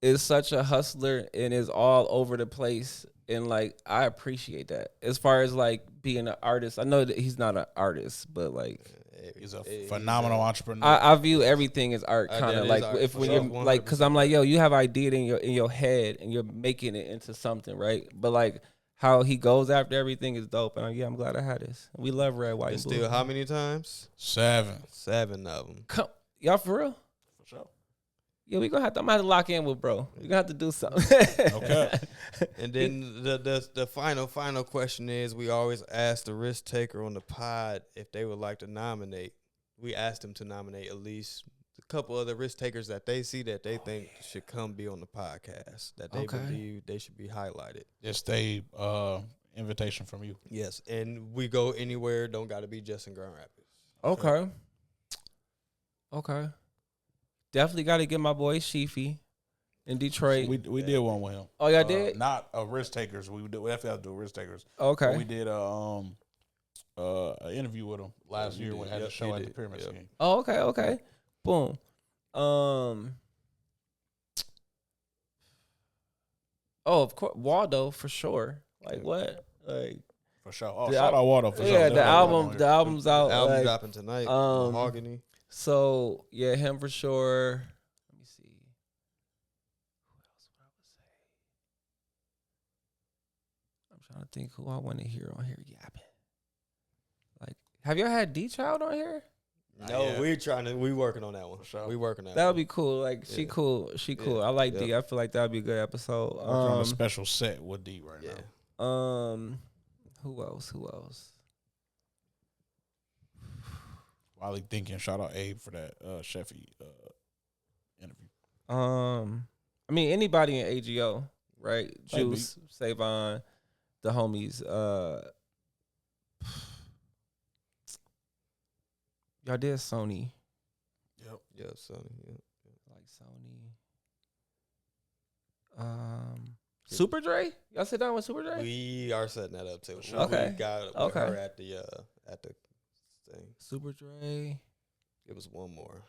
is such a hustler and is all over the place. And like, I appreciate that. As far as like being an artist, I know that he's not an artist, but like, he's a phenomenal entrepreneur. I view everything as art, kind of like art, when you're 100%. Like, because I'm like, yo, you have an idea in your head and you're making it into something, right? But like, how he goes after everything is dope. And I'm glad I had this. We love red, white, It's and blue. still how many times? 7. 7 of them. Come, y'all for real? For sure. Yeah, I'm gonna have to lock in with bro. We're gonna have to do something. Okay. And then the final question is, we always ask the risk taker on the pod if they would like to nominate. We asked them to nominate at least a couple other risk takers that they see that they think should come be on the podcast, that they believe they should be highlighted. Just a invitation from you. Yes, and we go anywhere. Don't got to be just in Grand Rapids. Okay. Definitely got to get my boy Sheefy in Detroit. We did one with him. Oh, y'all did? Not a risk takers. We definitely have to do risk takers. Okay. But we did an interview with him last year when we had the show at the Pyramid Scheme. Oh, okay. Boom. Oh, of course, Waldo for sure. Like what? Like For sure. Oh, shout out Waldo for sure. yeah, the Definitely album's out. The album like, dropping tonight. Mahogany. So yeah, him for sure. Let me see. Who else would I say? I'm trying to think who I want to hear on here yapping. Like, have y'all had D Child on here? No, we working on that one. sure. We working on That would one. be cool. Like she cool. She cool. I like D. I feel like that would be a good episode. We're on a special set with D right now. Who else? While he thinking, shout out Abe for that Sheffy interview. I mean anybody in AGO, right? Maybe. Juice, Savon, the homies. Y'all did Sony. Yep. Yeah, Sonny. Yeah. Like Sony. Super Dre? Y'all sit down with Super Dre? We are setting that up too. Okay. We got with Okay. her at the thing. Super Dre. It was one more.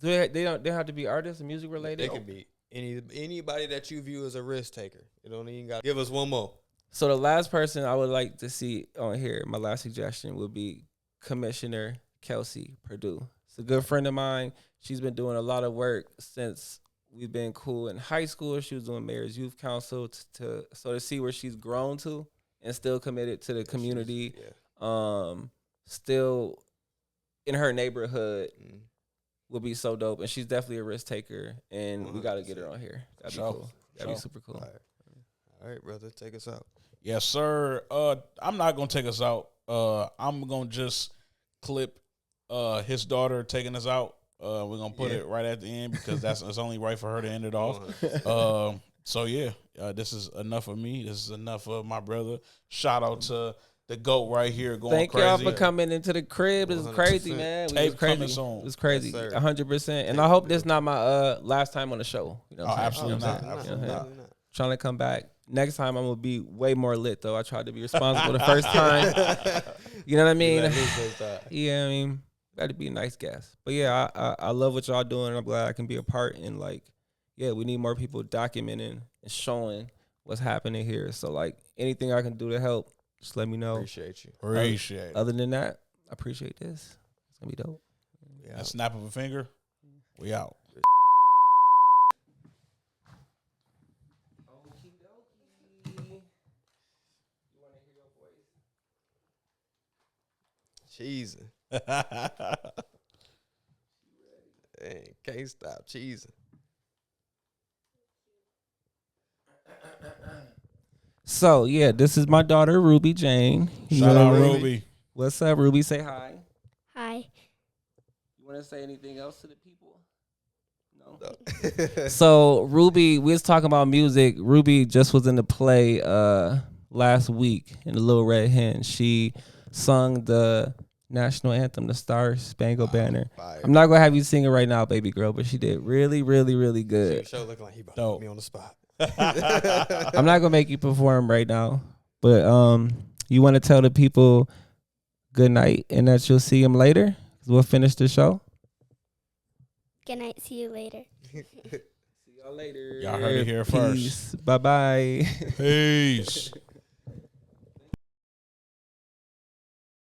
They don't have to be artists and music related. They could be anybody that you view as a risk taker. You don't even got. Give us one more. So the last person I would like to see on here, my last suggestion would be Commissioner Kelsey Perdue. It's a good friend of mine. She's been doing a lot of work since we've been cool in high school. She was doing Mayor's Youth Council to see where she's grown to and still committed to the community. Still in her neighborhood would be so dope. And she's definitely a risk taker. And we got to get her on here. That'd be cool. That'd be super cool. All right, brother, take us out. Yes, sir. I'm not gonna take us out. I'm gonna just clip his daughter taking us out. We're gonna put it right at the end because it's only right for her to end it off. So yeah, this is enough of me. This is enough of my brother. Shout out to the GOAT right here going Thank crazy. y'all for coming into the crib. This is crazy, man. We Tape was crazy. coming soon. It was crazy, Yes, sir. 100%. And I hope this not my last time on the show. You know what I'm saying? Absolutely You know what not. I'm saying? Absolutely You know what I'm not. saying? Trying to come back. Next time I'm gonna be way more lit though. I tried to be responsible the first time. You know what I mean? Yeah, I mean, got to be a nice guest. But yeah, I love what y'all doing. I'm glad I can be a part. And like, yeah, we need more people documenting and showing what's happening here. So like, anything I can do to help, just let me know. Appreciate you. Appreciate it. Other than that, I appreciate this. It's gonna be dope. A snap of a finger. We out. Cheesing. Dang, can't stop cheesing. So yeah, this is my daughter Ruby Jane. Shout out Ruby. What's up, Ruby? Say hi. Hi. You want to say anything else to the people? No. So Ruby, we was talking about music. Ruby just was in the play last week in the Little Red Hen. She sung the national anthem, the Star Spangled Banner. Fire. I'm not gonna have you sing it right now, baby girl, but she did really, really, really good. Show looking like he about to Dope. put me on the spot. I'm not gonna make you perform right now, but you want to tell the people good night and that you'll see them later. 'Cause we'll finish the show. Good night. See you later. See y'all later. Y'all heard it here first. Bye bye. Peace.